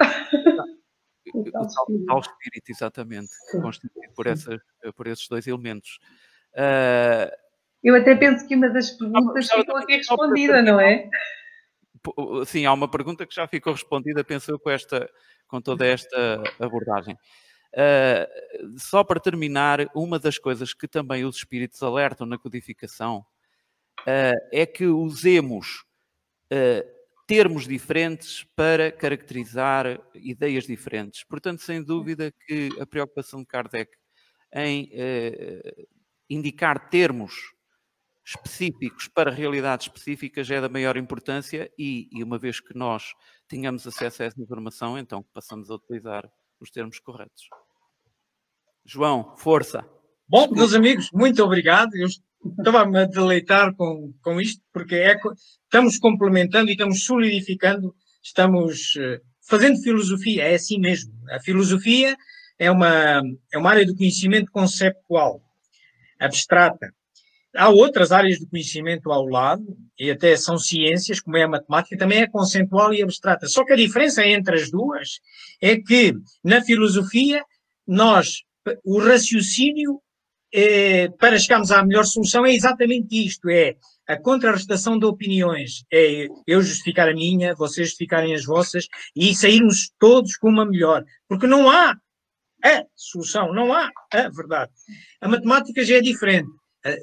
Speaker 3: O tal espírito, exatamente, constituído por esses 2 elementos.
Speaker 2: Eu até penso que uma das perguntas ficou aqui respondida, não é?
Speaker 3: Sim, há uma pergunta que já ficou respondida, penso eu, com toda esta abordagem. Só para terminar, uma das coisas que também os espíritos alertam na codificação é que usemos termos diferentes para caracterizar ideias diferentes. Portanto, sem dúvida que a preocupação de Kardec em indicar termos específicos para realidades específicas é da maior importância e uma vez que nós tenhamos acesso a essa informação, então passamos a utilizar os termos corretos. João, força!
Speaker 1: Bom, meus amigos, muito obrigado. Eu estava-me a deleitar com isto, porque estamos complementando e estamos solidificando, estamos fazendo filosofia, é assim mesmo. A filosofia é uma área do conhecimento conceptual, abstrata. Há outras áreas do conhecimento ao lado, e até são ciências, como é a matemática, também é conceitual e abstrata. Só que a diferença entre as duas é que, na filosofia, o raciocínio para chegarmos à melhor solução é exatamente isto, é a contrarrestação de opiniões, é eu justificar a minha, vocês justificarem as vossas e sairmos todos com uma melhor, porque não há a solução, não há a verdade. A matemática já é diferente.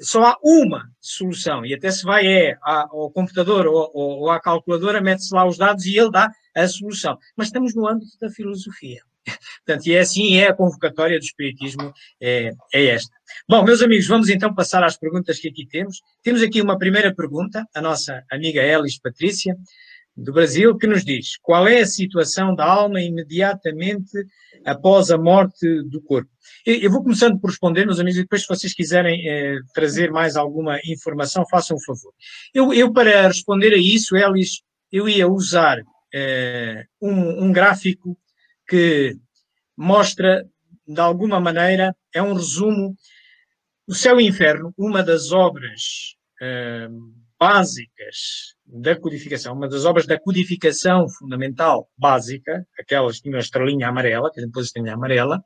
Speaker 1: Só há uma solução e até se vai ao computador ou à calculadora, mete-se lá os dados e ele dá a solução. Mas estamos no âmbito da filosofia. Portanto, e é assim, a convocatória do Espiritismo é esta. Bom, meus amigos, vamos então passar às perguntas que aqui temos. Temos aqui uma primeira pergunta, a nossa amiga Elis Patrícia, do Brasil, que nos diz: qual é a situação da alma imediatamente após a morte do corpo? Eu vou começando por responder, meus amigos, e depois, se vocês quiserem trazer mais alguma informação, façam um favor. Eu para responder a isso, Elis, eu ia usar um gráfico que mostra, de alguma maneira, é um resumo. O Céu e o Inferno, uma das obras básicas da codificação, uma das obras da codificação fundamental básica, aquelas que tinham a estrelinha amarela, que a gente pôs a estrelinha amarela,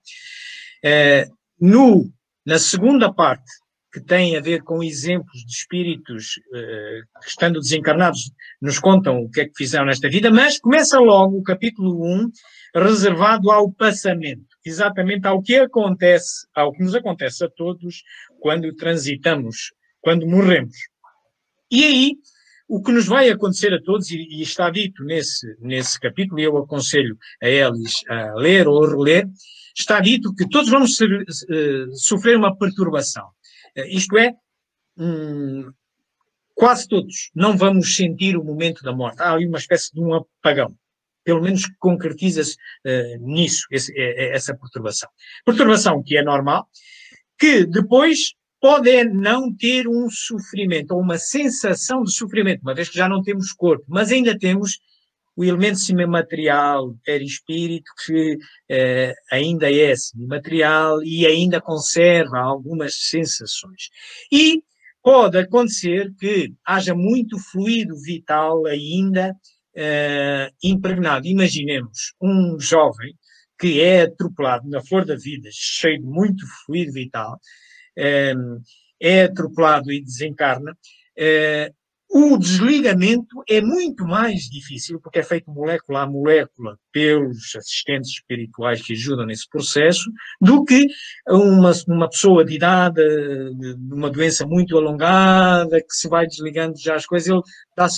Speaker 1: na segunda parte, que tem a ver com exemplos de espíritos que, estando desencarnados, nos contam o que é que fizeram nesta vida, mas começa logo o capítulo 1, reservado ao passamento, exatamente ao que acontece, ao que nos acontece a todos quando transitamos, quando morremos. E aí, o que nos vai acontecer a todos, e está dito nesse capítulo, e eu aconselho a Elis a ler ou a reler, está dito que todos vamos sofrer uma perturbação. Isto é, quase todos não vamos sentir o momento da morte. Há ali uma espécie de um apagão. Pelo menos concretiza-se nisso, essa perturbação. Perturbação que é normal, que depois pode não ter um sofrimento, ou uma sensação de sofrimento, uma vez que já não temos corpo, mas ainda temos o elemento semimaterial, perispírito, que ainda é semimaterial e ainda conserva algumas sensações. E pode acontecer que haja muito fluido vital ainda impregnado. Imaginemos um jovem que é atropelado na flor da vida, cheio de muito fluido vital, é atropelado e desencarna. O desligamento é muito mais difícil, porque é feito molécula a molécula pelos assistentes espirituais que ajudam nesse processo, do que uma pessoa de idade, de uma doença muito alongada, que se vai desligando já as coisas, ele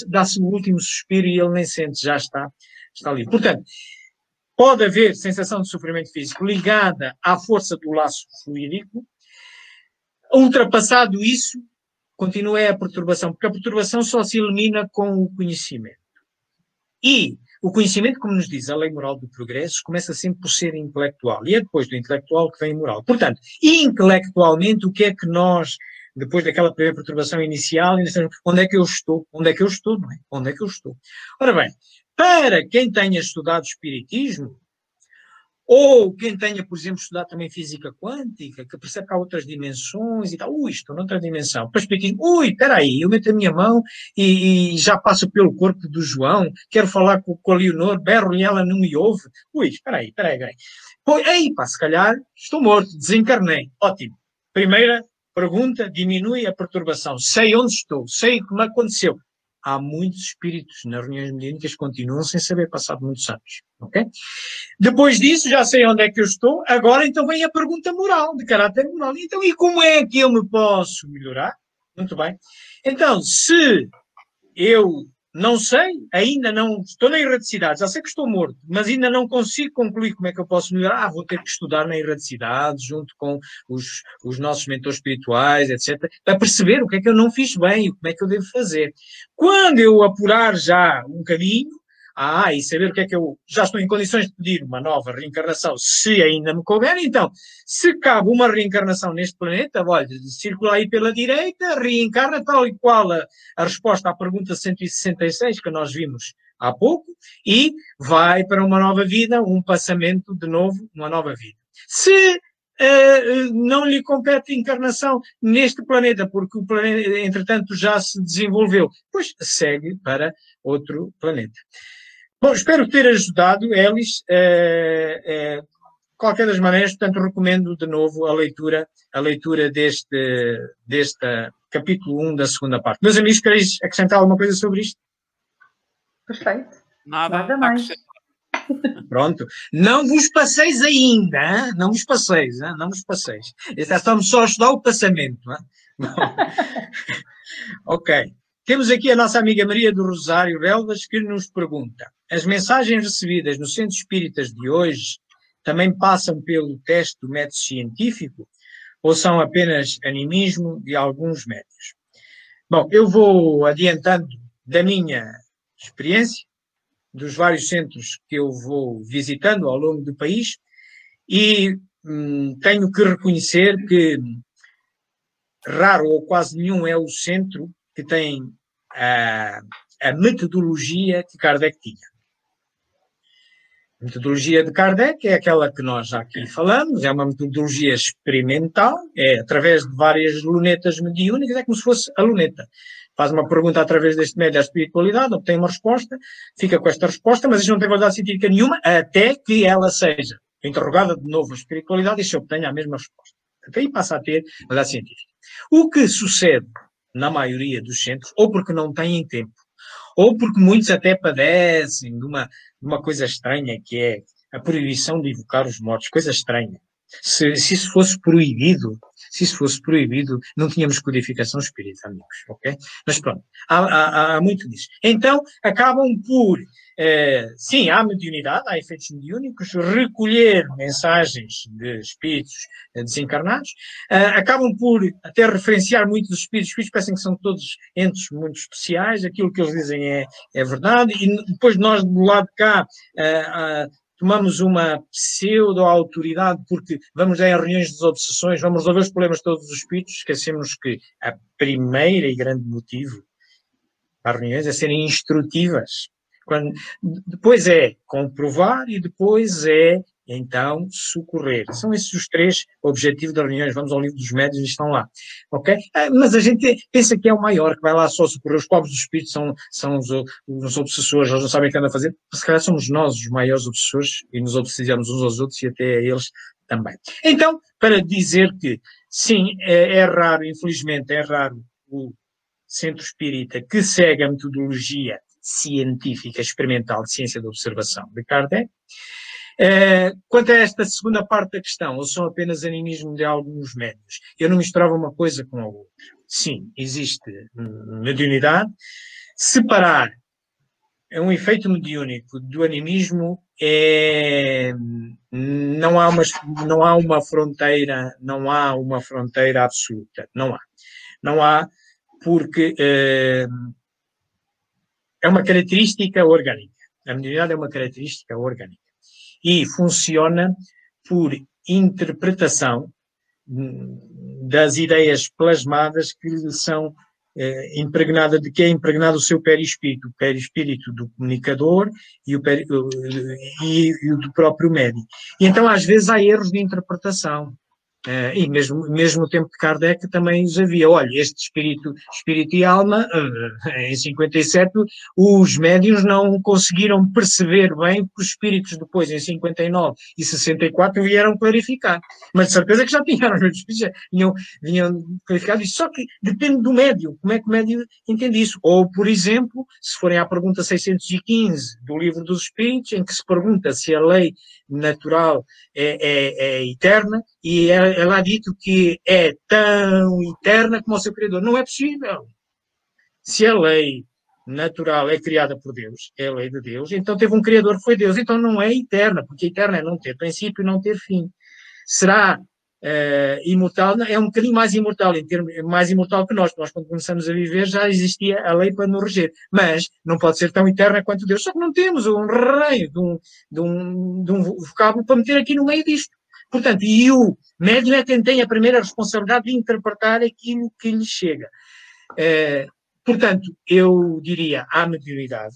Speaker 1: dá-se o último suspiro e ele nem sente, já está ali. Portanto, pode haver sensação de sofrimento físico ligada à força do laço fluídico. Ultrapassado isso, continua a perturbação, porque a perturbação só se elimina com o conhecimento. E o conhecimento, como nos diz a lei moral do progresso, começa sempre por ser intelectual. E é depois do intelectual que vem o moral. Portanto, intelectualmente, o que é que nós, depois daquela primeira perturbação inicial, onde é que eu estou? Onde é que eu estou, não é? Onde é que eu estou? Ora bem, para quem tenha estudado espiritismo, ou quem tenha, por exemplo, estudado também física quântica, que percebe que há outras dimensões e tal, estou noutra dimensão. Para o espiritismo, espera aí, eu meto a minha mão e já passo pelo corpo do João, quero falar com a Leonor, berro-lhe, ela não me ouve. Espera aí. Pois, se calhar estou morto, desencarnei. Ótimo. Primeira pergunta, diminui a perturbação. Sei onde estou, sei como aconteceu. Há muitos espíritos nas reuniões mediúnicas que continuam sem saber, passado muitos anos. Ok? Depois disso, já sei onde é que eu estou. Agora, então, vem a pergunta moral, de caráter moral. Então, e como é que eu me posso melhorar? Muito bem. Então, se eu não sei, ainda não estou na erradicidade, já sei que estou morto, mas ainda não consigo concluir como é que eu posso melhorar, vou ter que estudar na erradicidade, junto com os nossos mentores espirituais, etc., para perceber o que é que eu não fiz bem, como é que eu devo fazer. Quando eu apurar já um caminho, e saber o que é que eu já estou em condições de pedir uma nova reencarnação, se ainda me couber, então, se cabe uma reencarnação neste planeta, olha, circula aí pela direita, reencarna tal e qual a resposta à pergunta 166 que nós vimos há pouco, e vai para uma nova vida, um passamento de novo, uma nova vida. Se não lhe compete encarnação neste planeta, porque o planeta, entretanto, já se desenvolveu, pois segue para outro planeta. Bom, espero ter ajudado, Elis. Qualquer das maneiras, portanto, recomendo de novo a leitura deste capítulo 1 da segunda parte. Meus amigos, quereis acrescentar alguma coisa sobre isto?
Speaker 2: Perfeito.
Speaker 3: Nada mais.
Speaker 1: Pronto. Não vos passeis ainda, hein? Não vos passeis. Estamos só a estudar o passamento. Bom. Ok. Temos aqui a nossa amiga Maria do Rosário Relvas, que nos pergunta: as mensagens recebidas no Centro Espíritas de hoje também passam pelo teste do método científico ou são apenas animismo de alguns médios? Bom, eu vou adiantando da minha experiência, dos vários centros que eu vou visitando ao longo do país, e tenho que reconhecer que raro ou quase nenhum é o centro que tem a metodologia que Kardec tinha. A metodologia de Kardec é aquela que nós já aqui falamos, é uma metodologia experimental, é através de várias lunetas mediúnicas, é como se fosse a luneta. Faz uma pergunta através deste médio à espiritualidade, obtém uma resposta, fica com esta resposta, mas isto não tem validade científica nenhuma, até que ela seja interrogada de novo a espiritualidade e se obtenha a mesma resposta. Até aí passa a ter validade científica. O que sucede na maioria dos centros, ou porque não têm tempo, ou porque muitos até padecem de uma coisa estranha, que é a proibição de evocar os mortos, coisa estranha. Se isso fosse proibido, não tínhamos codificação espírita, amigos, ok? Mas pronto, há muito disso. Então, acabam por, sim, há mediunidade, há efeitos mediúnicos, recolher mensagens de espíritos desencarnados, acabam por até referenciar muitos espíritos, parecem que são todos entes muito especiais, aquilo que eles dizem é verdade, e depois nós, do lado de cá, tomamos uma pseudo-autoridade porque vamos em reuniões de desobsessões, vamos resolver os problemas de todos os espíritos, esquecemos que a primeira e grande motivo para as reuniões é serem instrutivas. Depois é comprovar e depois é, então, socorrer. São esses os 3 objetivos das reuniões. Vamos ao livro dos médiuns e estão lá. Ok? Mas a gente pensa que é o maior, que vai lá só socorrer. Os pobres do espírito são os obsessores, eles não sabem o que andam a fazer. Se calhar somos nós os maiores obsessores e nos obsediamos uns aos outros e até a eles também. Então, para dizer que, sim, é raro, infelizmente, é raro o centro espírita que segue a metodologia científica experimental de ciência da observação de Kardec. Quanto a esta segunda parte da questão, ou são apenas animismo de alguns médiuns, eu não misturava uma coisa com a outra. Sim, existe mediunidade. Separar um efeito mediúnico do animismo não há uma fronteira absoluta. Não há, porque é uma característica orgânica. A mediunidade é uma característica orgânica. E funciona por interpretação das ideias plasmadas que são impregnada de que é impregnado o seu perispírito, o perispírito do comunicador e o do próprio médium. E então às vezes há erros de interpretação. E mesmo no tempo de Kardec também os havia. Olha, este espírito e alma, em 57, os médiuns não conseguiram perceber bem, porque os espíritos depois, em 59 e 64, vieram clarificar. Mas de certeza que já tinham, os espíritos já vinham clarificados. Só que depende do médium, como é que o médium entende isso. Ou, por exemplo, se forem à pergunta 615 do Livro dos Espíritos, em que se pergunta se a lei natural é eterna, e é lá dito que é tão eterna como o seu Criador. Não é possível. Se a lei natural é criada por Deus, é a lei de Deus, então teve um Criador que foi Deus, então não é eterna, porque eterna é não ter princípio e não ter fim. Será imortal? É um bocadinho mais imortal, mais imortal que nós quando começamos a viver já existia a lei para nos reger, mas não pode ser tão eterna quanto Deus, só que não temos um raio de um vocábulo para meter aqui no meio disto. Portanto, e o médium é quem tem a primeira responsabilidade de interpretar aquilo que lhe chega. Portanto, eu diria à mediunidade,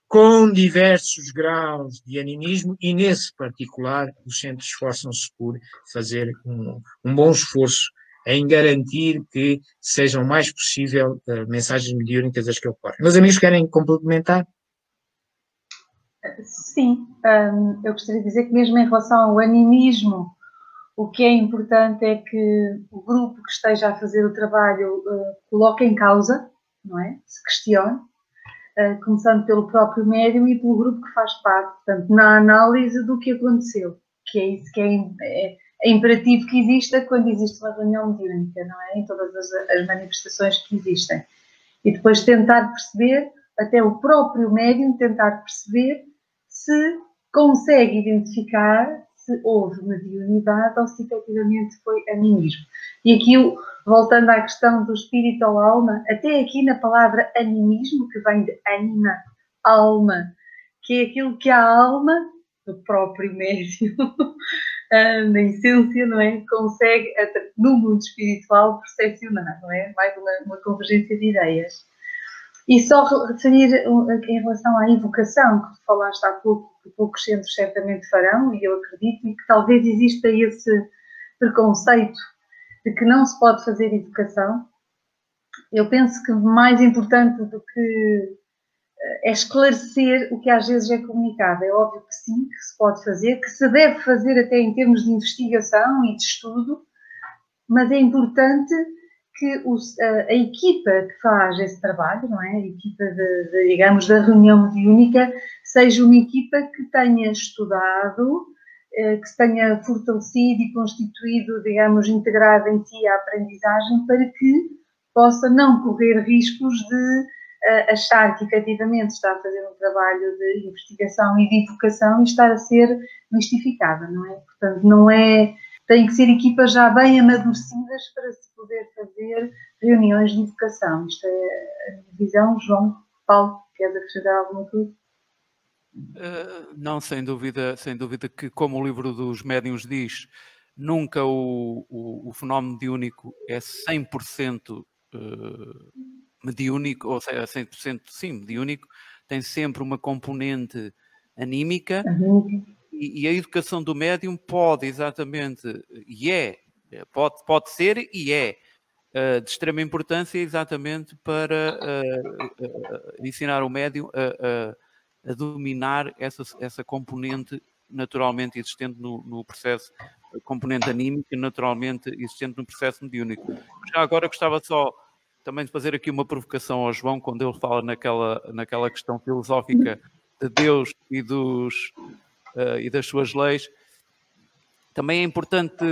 Speaker 1: com diversos graus de animismo, e nesse particular os centros esforçam-se por fazer um bom esforço em garantir que sejam o mais possível mensagens mediúnicas as que ocorrem. Meus amigos, querem complementar?
Speaker 2: Sim, eu gostaria de dizer que mesmo em relação ao animismo, o que é importante é que o grupo que esteja a fazer o trabalho coloque em causa, não é? Se questione, começando pelo próprio médium e pelo grupo que faz parte, portanto, na análise do que aconteceu, que é isso que é imperativo que exista quando existe uma reunião mediúnica, não é? Em todas as manifestações que existem. E depois tentar perceber, até o próprio médium tentar perceber se consegue identificar se houve mediunidade ou se efetivamente foi animismo. E aqui, voltando à questão do espírito ou alma, até aqui na palavra animismo, que vem de anima, alma, que é aquilo que a alma do próprio médium, na essência, não é? Consegue, no mundo espiritual, percepcionar, não é? Mais uma convergência de ideias. E só referir em relação à invocação, que tu falaste há pouco, que poucos centros certamente farão, e eu acredito, e que talvez exista esse preconceito de que não se pode fazer invocação. Eu penso que mais importante do que é esclarecer o que às vezes é comunicado. É óbvio que sim, que se pode fazer, que se deve fazer até em termos de investigação e de estudo, mas é importante que a equipa que faz esse trabalho, não é? A equipa digamos, da reunião mediúnica, seja uma equipa que tenha estudado, que se tenha fortalecido e constituído, digamos, integrado em si a aprendizagem, para que possa não correr riscos de achar que efetivamente está a fazer um trabalho de investigação e de invocação e estar a ser mistificada, não é? Portanto, não é... Tem que ser equipas já bem amadurecidas para se poder fazer reuniões de invocação. Isto é a minha visão. João, Paulo, queres acrescentar alguma coisa?
Speaker 3: Não, sem dúvida que, como o livro dos médiuns diz, nunca o fenómeno mediúnico é 100% mediúnico, ou seja, 100% sim, mediúnico. tem sempre uma componente anímica, e a educação do médium pode exatamente, pode ser e é de extrema importância exatamente para ensinar o médium a dominar essa componente naturalmente existente no processo, componente anímica naturalmente existente no processo mediúnico. Já agora gostava só também de fazer aqui uma provocação ao João, quando ele fala naquela questão filosófica de Deus e das suas leis. Também é importante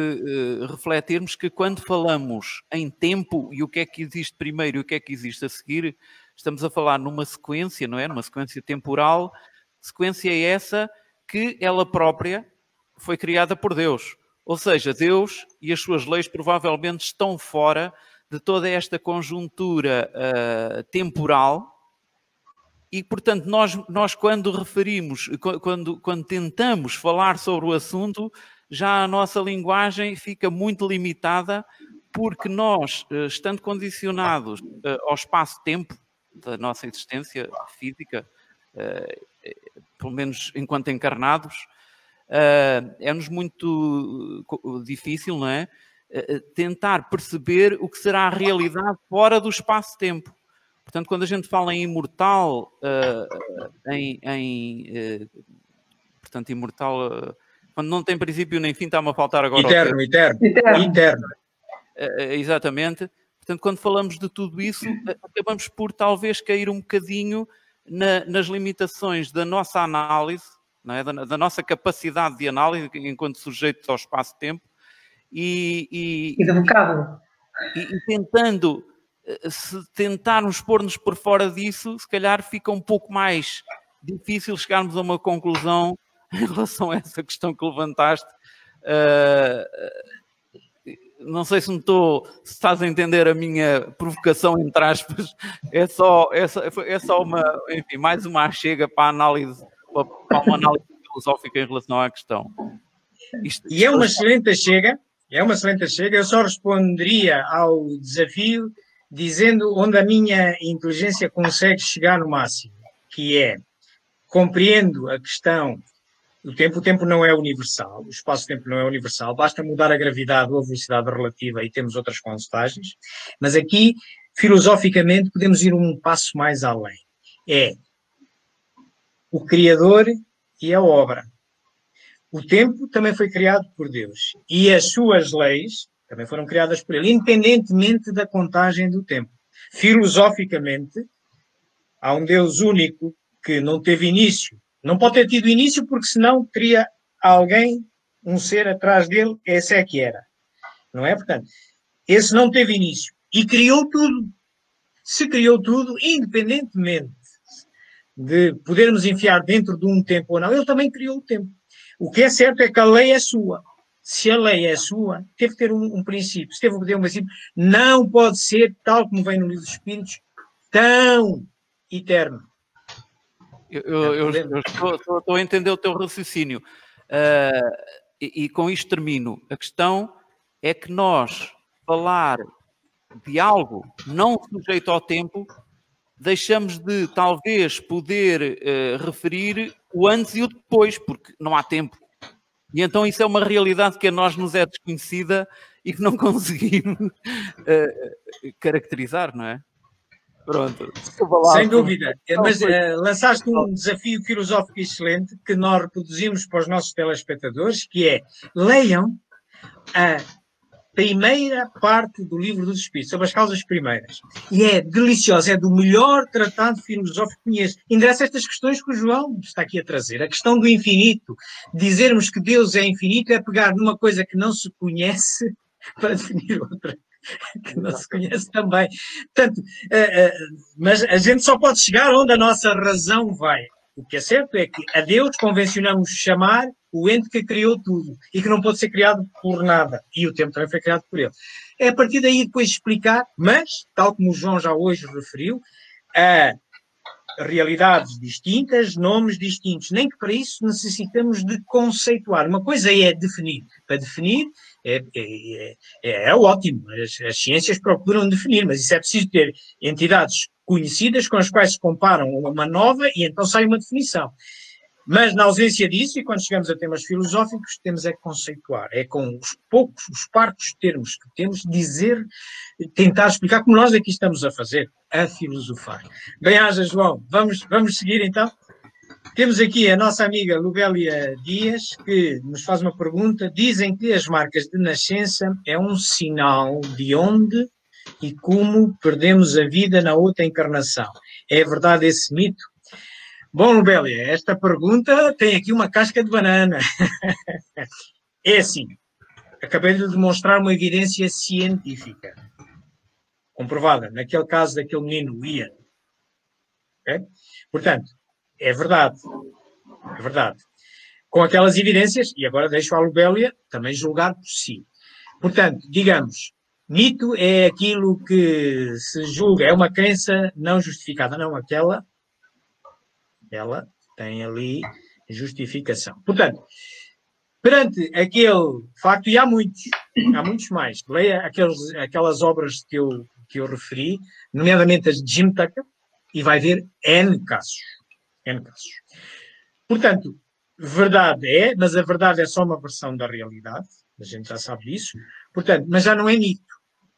Speaker 3: refletirmos que quando falamos em tempo e o que é que existe primeiro e o que é que existe a seguir, estamos a falar numa sequência, não é? Numa sequência temporal, sequência essa que ela própria foi criada por Deus. Ou seja, Deus e as suas leis provavelmente estão fora de toda esta conjuntura temporal. E, portanto, nós quando referimos, quando tentamos falar sobre o assunto, já a nossa linguagem fica muito limitada, porque nós, estando condicionados ao espaço-tempo da nossa existência física, pelo menos enquanto encarnados, é-nos muito difícil, não é? Tentar perceber o que será a realidade fora do espaço-tempo. Portanto, quando a gente fala em imortal, portanto, imortal, quando não tem princípio nem fim, está-me a faltar agora.
Speaker 1: Eterno.
Speaker 3: Exatamente. Portanto, quando falamos de tudo isso, acabamos por talvez cair um bocadinho nas limitações da nossa análise, não é? da nossa capacidade de análise enquanto sujeitos ao espaço-tempo
Speaker 2: e do vocábulo.
Speaker 3: E tentando... Se tentarmos pôr-nos por fora disso, se calhar fica um pouco mais difícil chegarmos a uma conclusão em relação a essa questão que levantaste. Não sei se estás a entender a minha provocação, entre aspas. É só uma, enfim, mais uma achega para uma análise filosófica em relação à questão.
Speaker 1: É uma excelente achega. Eu só responderia ao desafio dizendo onde a minha inteligência consegue chegar no máximo, que é, compreendo a questão, o tempo não é universal, o espaço-tempo não é universal, basta mudar a gravidade ou a velocidade relativa e temos outras constagens, mas aqui, filosoficamente, podemos ir um passo mais além. É o Criador e a obra. O tempo também foi criado por Deus e as suas leis também foram criadas por ele, independentemente da contagem do tempo. Filosoficamente, há um Deus único que não teve início. Não pode ter tido início porque senão teria alguém, um ser atrás dele, esse é que era. Não é? Portanto, esse não teve início. E criou tudo. Se criou tudo, independentemente de podermos enfiar dentro de um tempo ou não, ele também criou o tempo. O que é certo é que a lei é sua. Se a lei é sua, teve que ter um princípio. Se teve que ter um princípio, não pode ser, tal como vem no Livro dos Espíritos, tão eterno.
Speaker 3: Eu estou a entender o teu raciocínio. E com isto termino. A questão é que nós, falar de algo não sujeito ao tempo, deixamos de, talvez, poder referir o antes e o depois, porque não há tempo. E então isso é uma realidade que a nós nos é desconhecida e que não conseguimos caracterizar, não é? Pronto.
Speaker 1: Sem dúvida. Mas lançaste um desafio filosófico excelente que nós reproduzimos para os nossos telespectadores, que é, leiam a primeira parte do Livro dos Espíritos, sobre as causas primeiras. E é deliciosa, é do melhor tratado filosófico que conheço. Endereça estas questões que o João está aqui a trazer. A questão do infinito. Dizermos que Deus é infinito é pegar numa coisa que não se conhece para definir outra que não se conhece também. Portanto, mas a gente só pode chegar onde a nossa razão vai. O que é certo é que a Deus convencionamos chamar o ente que criou tudo e que não pode ser criado por nada. E o tempo também foi criado por ele. É a partir daí depois explicar, mas, tal como o João já hoje referiu, a realidades distintas, nomes distintos. Nem que para isso necessitamos de conceituar. Uma coisa é definir. Para definir é ótimo. As ciências procuram definir, mas isso é preciso ter entidades conhecidas com as quais se comparam uma nova e então sai uma definição. Mas na ausência disso, e quando chegamos a temas filosóficos, temos é que conceituar, é com os parcos termos que temos, tentar explicar como nós aqui estamos a fazer, a filosofar. Bem-aja, João. Vamos seguir então? Temos aqui a nossa amiga Lubélia Dias, que nos faz uma pergunta. Dizem que as marcas de nascença é um sinal de onde e como perdemos a vida na outra encarnação. É verdade esse mito? Bom, Lubélia, esta pergunta tem aqui uma casca de banana. É assim, acabei de demonstrar uma evidência científica, comprovada, naquele caso daquele menino, Ian. Okay? Portanto, é verdade. É verdade. Com aquelas evidências, e agora deixo a Lubélia também julgar por si. Portanto, digamos, mito é aquilo que se julga, é uma crença não justificada, não aquela. Ela tem ali justificação. Portanto, perante aquele facto, e há muitos mais, leia aquelas obras que eu referi, nomeadamente as de Jim Tucker, e vai ver N casos. Portanto, verdade é, mas a verdade é só uma versão da realidade, a gente já sabe disso, portanto, mas já não é mito.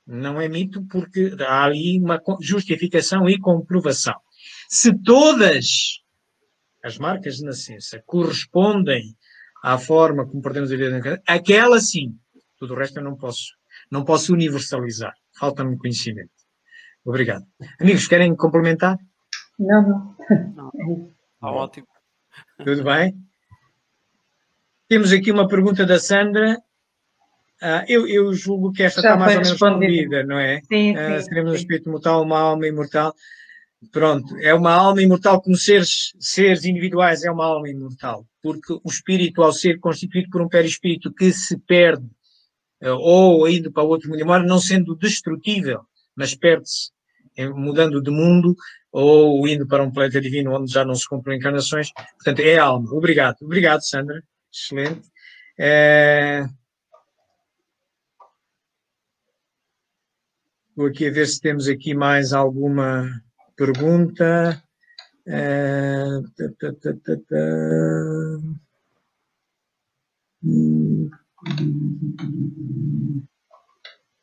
Speaker 1: Não é mito porque há ali uma justificação e comprovação. Se todas as marcas de nascença correspondem à forma como perdemos a vida, aquela sim. Tudo o resto eu não posso universalizar. Falta-me conhecimento. Obrigado. Amigos, querem complementar?
Speaker 2: Não.
Speaker 3: Está ótimo.
Speaker 1: Tudo bem? Temos aqui uma pergunta da Sandra. Eu julgo que esta
Speaker 2: Já
Speaker 1: está mais ou menos
Speaker 2: respondida.
Speaker 1: respondida, não é?
Speaker 2: Sim.
Speaker 1: Seremos um espírito imortal, uma alma imortal. Pronto, é uma alma imortal como seres individuais, é uma alma imortal. Porque o espírito, ao ser constituído por um perispírito que se perde, ou indo para outro mundo, embora não sendo destrutível, mas perde-se, mudando de mundo, ou indo para um planeta divino onde já não se compram encarnações. Portanto, é alma. Obrigado. Obrigado, Sandra. Excelente. Vou aqui a ver se temos aqui mais alguma pergunta.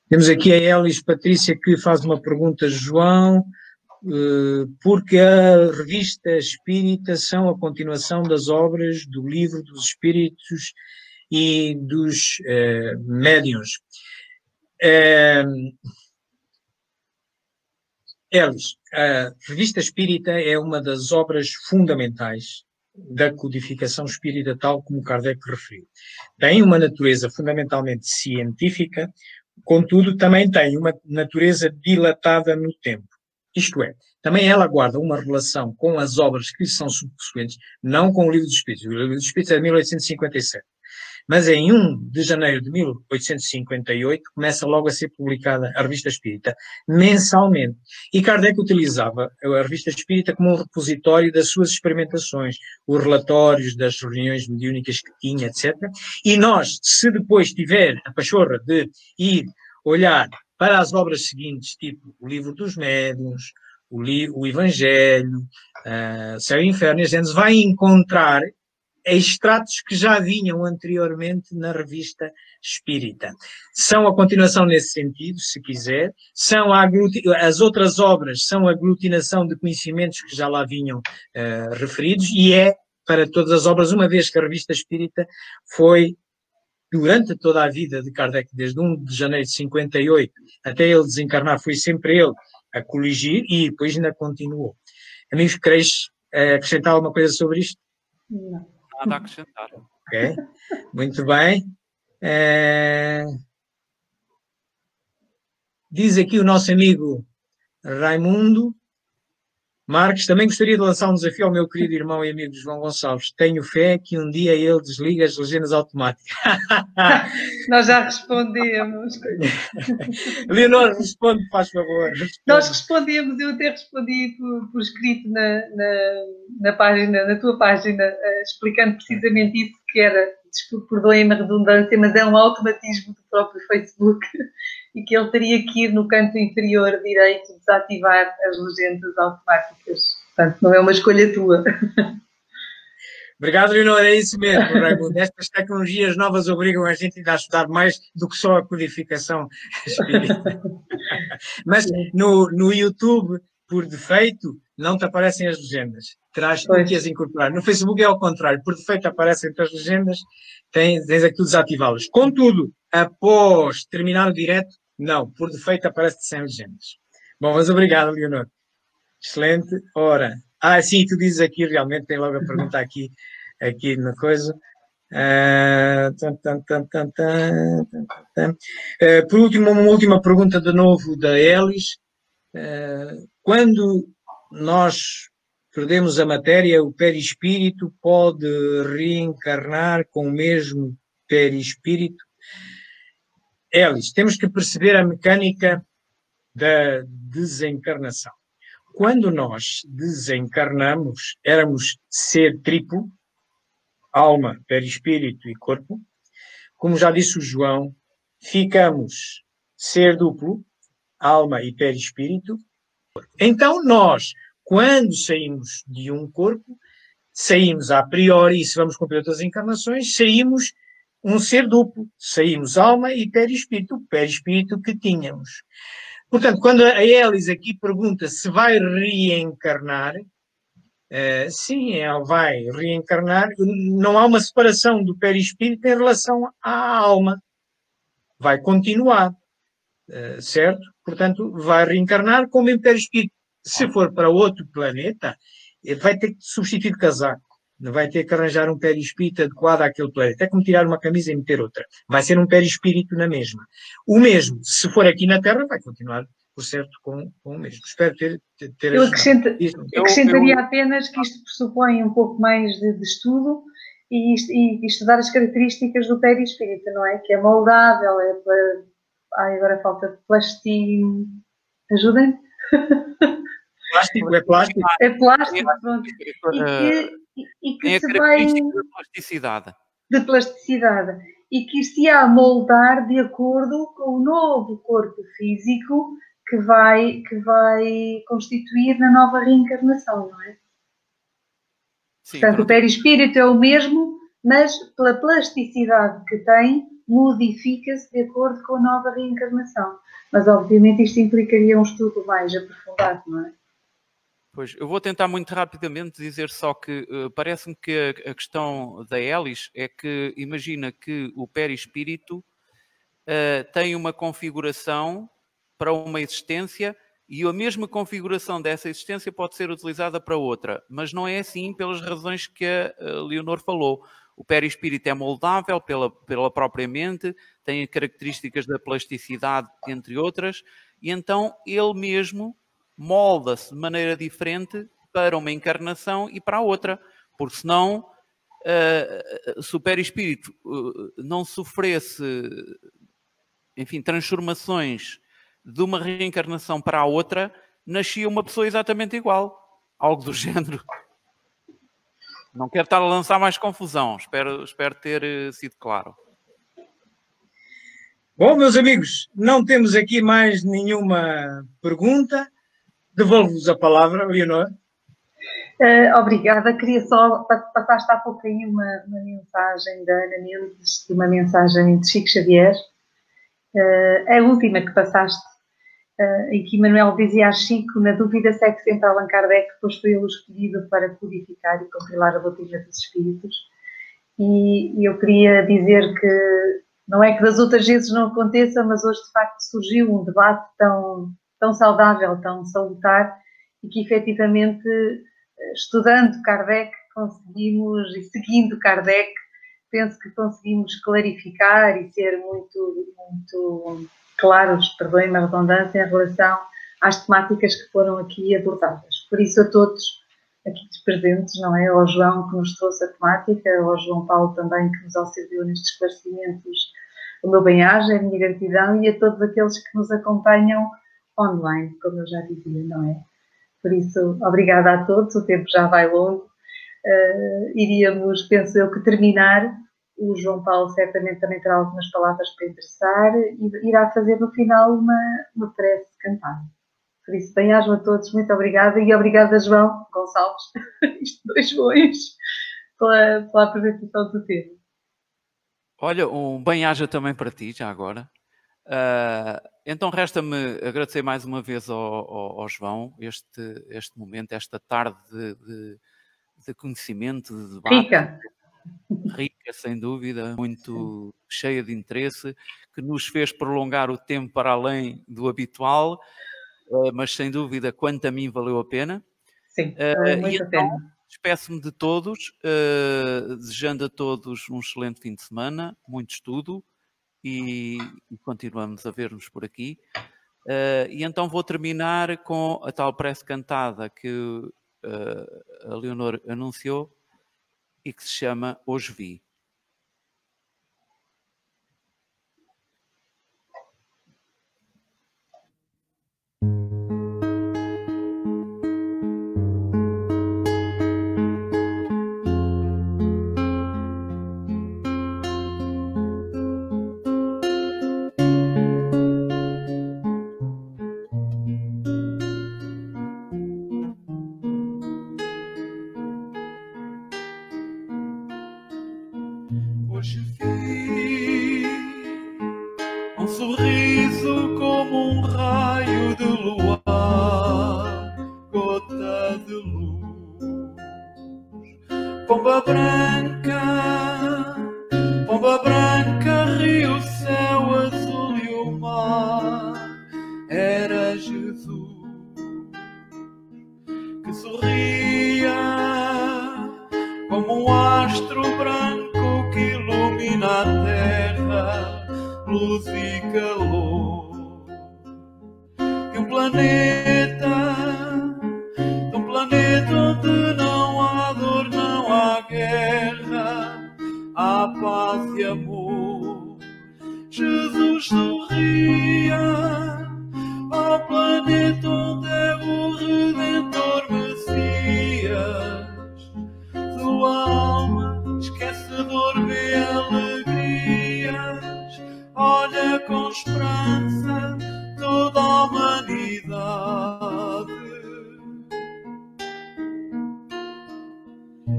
Speaker 1: Temos aqui a Elis Patrícia que faz uma pergunta, João, porque a revista Espírita são a continuação das obras do Livro dos Espíritos e dos médiuns. Elis, a Revista Espírita é uma das obras fundamentais da codificação espírita, tal como Kardec referiu. Tem uma natureza fundamentalmente científica, contudo, também tem uma natureza dilatada no tempo. Isto é, também ela guarda uma relação com as obras que lhe são subsequentes, não com o Livro dos Espíritos. O Livro dos Espíritos é de 1857. Mas em 1 de janeiro de 1858 começa logo a ser publicada a Revista Espírita, mensalmente. E Kardec utilizava a Revista Espírita como um repositório das suas experimentações, os relatórios das reuniões mediúnicas que tinha, etc. E nós, se depois tiver a pachorra de ir olhar para as obras seguintes, tipo o Livro dos Médiuns, o Evangelho, Céu e Inferno, a gente vai encontrar extratos que já vinham anteriormente na Revista Espírita. São a continuação nesse sentido, se quiser. As outras obras são a aglutinação de conhecimentos que já lá vinham referidos, e é para todas as obras, uma vez que a Revista Espírita foi, durante toda a vida de Kardec, desde 1 de janeiro de 58 até ele desencarnar, foi sempre ele a coligir e depois ainda continuou. Amigos, quereis acrescentar alguma coisa sobre isto?
Speaker 2: Não.
Speaker 3: Nada a acrescentar.
Speaker 1: Ok, muito bem. Diz aqui o nosso amigo Raimundo Marques, também gostaria de lançar um desafio ao meu querido irmão e amigo João Gonçalves. Tenho fé que um dia ele desliga as legendas automáticas.
Speaker 2: Nós já respondemos.
Speaker 1: Leonor, responde, faz favor. Responde.
Speaker 2: Nós respondemos, eu até respondi por escrito na página, na tua página, explicando precisamente isso, que era perdoem-me a redundância, mas é um automatismo do próprio Facebook e que ele teria que ir no canto inferior direito desativar as legendas automáticas. Portanto, não é uma escolha tua.
Speaker 1: Obrigado, Leonor, é isso mesmo, Raimundo. Estas tecnologias novas obrigam a gente a estudar mais do que só a codificação espírita. Mas no YouTube, por defeito, não te aparecem as legendas. Terás tu que as incorporar. No Facebook é ao contrário, por defeito aparecem-te as legendas, tens aqui desativá-las. Contudo, após terminar o direto, não, por defeito aparece-te sem legendas. Bom, mas obrigado, Leonor. Excelente. Ora, sim, tu dizes aqui, realmente, tem logo a pergunta aqui na coisa. Por último, uma última pergunta de novo da Elis. Quando nós perdemos a matéria, o perispírito pode reencarnar com o mesmo perispírito? Elis, temos que perceber a mecânica da desencarnação. Quando nós desencarnamos, éramos ser triplo, alma, perispírito e corpo. Como já disse o João, ficamos ser duplo, alma e perispírito. Então nós, quando saímos de um corpo, saímos a priori, e se vamos cumprir outras encarnações, saímos um ser duplo, saímos alma e perispírito, o perispírito que tínhamos. Portanto, quando a Elis aqui pergunta se vai reencarnar, sim, ela vai reencarnar. Não há uma separação do perispírito em relação à alma. Vai continuar, certo? Portanto, vai reencarnar como em perispírito. Se for para outro planeta, vai ter que substituir de casaco. Vai ter que arranjar um perispírito adequado àquele planeta. É como tirar uma camisa e meter outra. Vai ser um perispírito na mesma. O mesmo, se for aqui na Terra, vai continuar, por certo, com o mesmo. Espero ter
Speaker 2: eu acrescentaria apenas que isto pressupõe um pouco mais de estudo e estudar as características do perispírito, não é? Que é moldável, agora falta plástico. Ajudem-me?
Speaker 1: É plástico.
Speaker 2: É plástico, pronto. E que se vai...
Speaker 3: de plasticidade.
Speaker 2: De plasticidade. E que se há a moldar de acordo com o novo corpo físico que vai constituir na nova reencarnação, não é? Sim, portanto, o perispírito é o mesmo, mas pela plasticidade que tem, modifica-se de acordo com a nova reencarnação. Mas, obviamente, isto implicaria um estudo mais aprofundado, não é?
Speaker 3: Pois, eu vou tentar muito rapidamente dizer só que parece-me que a questão da Elis é que imagina que o perispírito tem uma configuração para uma existência e a mesma configuração dessa existência pode ser utilizada para outra, mas não é assim pelas razões que a Leonor falou. O perispírito é moldável pela própria mente, tem características da plasticidade, entre outras, e então ele mesmo molda-se de maneira diferente para uma encarnação e para a outra, porque senão, se o perispírito não sofresse, enfim, transformações de uma reencarnação para a outra, nascia uma pessoa exatamente igual, algo do género. Não quero estar a lançar mais confusão, espero ter sido claro.
Speaker 1: Bom, meus amigos, não temos aqui mais nenhuma pergunta. Devolvo-vos a palavra, Leonor.
Speaker 2: Obrigada. Queria só, passaste há pouco aí uma mensagem da Ana Mendes, uma mensagem de Chico Xavier. A última que passaste, em que Manuel dizia a Chico, na dúvida segue sempre Allan Kardec, pois foi ele escolhido para codificar e compilar a doutrina dos espíritos. E eu queria dizer que não é que das outras vezes não aconteça, mas hoje de facto surgiu um debate tão saudável, tão salutar, e que efetivamente, estudando Kardec, conseguimos, e seguindo Kardec, penso que conseguimos clarificar e ser muito claros, perdoem-me a redundância, em relação às temáticas que foram aqui abordadas. Por isso, a todos aqui presentes, não é? Ao João que nos trouxe a temática, ao João Paulo também que nos auxiliou nestes esclarecimentos, o meu bem-aja, a minha gratidão, e a todos aqueles que nos acompanham online, como eu já dizia, não é? Por isso, obrigada a todos, o tempo já vai longo. Iríamos, penso eu, que terminar o João Paulo certamente também terá algumas palavras para interessar e irá fazer no final uma prece cantada. Por isso, bem-ajam a todos, muito obrigada e obrigada, João Gonçalves, isto 2 Joões, pela apresentação do tema.
Speaker 3: Olha, um bem-aja também para ti, já agora. Então resta-me agradecer mais uma vez ao João este momento, esta tarde de conhecimento, de debate. Rica, sem dúvida, muito cheia de interesse, que nos fez prolongar o tempo para além do habitual, mas sem dúvida, quanto a mim, valeu a pena.
Speaker 2: Sim, valeu muito a pena.
Speaker 3: Despeço-me de todos, desejando a todos um excelente fim de semana, muito estudo e continuamos a ver-nos por aqui. E então vou terminar com a tal prece cantada que a Leonor anunciou e que se chama Hoje Vi.
Speaker 4: Hoje vi um sorriso como um raio de luar, gota de luz, pomba branca, rio, céu azul e o mar. Era Jesus que sorria como um astro branco que ilumina a terra, luz e calor. E um planeta onde não há dor, não há guerra, há paz e amor. Jesus sorria ao planeta onde é o Redentor Messias. Sua alma esquecedor vê alegrias, olha com esperança toda a humanidade.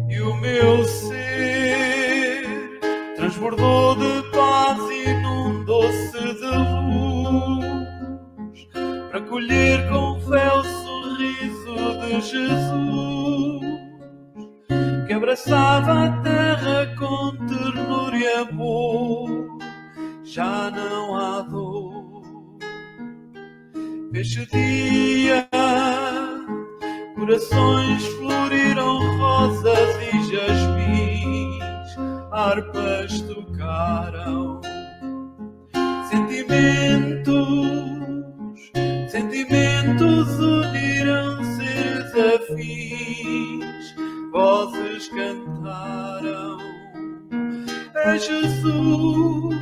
Speaker 4: E o meu ser transbordou de paz, inundou-se de luz, para colher com fé o sorriso de Jesus, que abraçava a terra com ternura e amor. Já não há dor. Este dia, corações floriram, rosas e jasmins, harpas tocaram. Sentimentos uniram seres afins, vozes cantaram. É Jesus,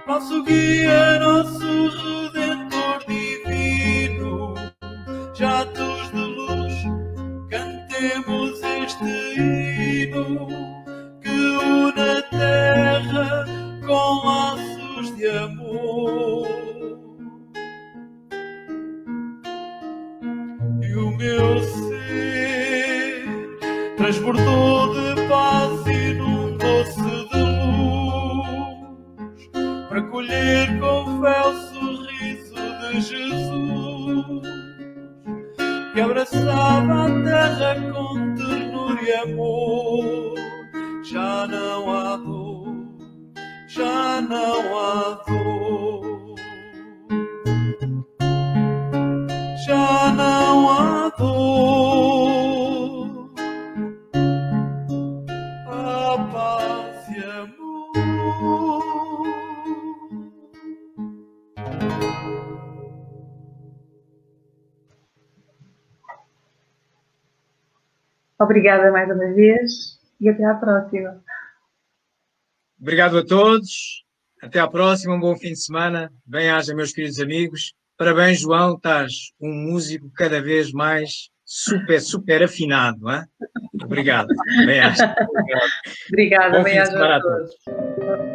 Speaker 4: nosso guia, nosso Redentor divino. Jatos de luz, cantemos este hino que une a terra com laços de amor. E o meu ser transbordou de paz, inundou-se de luz, para colher com fé o sorriso de Jesus, que abraçava a terra com ternura e amor. Já não há dor, já não há dor, já não há dor, a paz e amor.
Speaker 2: Obrigada mais uma vez e até à próxima.
Speaker 1: Obrigado a todos. Até à próxima. Um bom fim de semana. Bem-aja, meus queridos amigos. Parabéns, João. Estás um músico cada vez mais super, super afinado. Hein? Obrigado. Bem-aja.
Speaker 2: Obrigada,
Speaker 1: Bom fim de
Speaker 2: bem-aja
Speaker 1: semana
Speaker 2: a
Speaker 1: a todos.
Speaker 2: todos.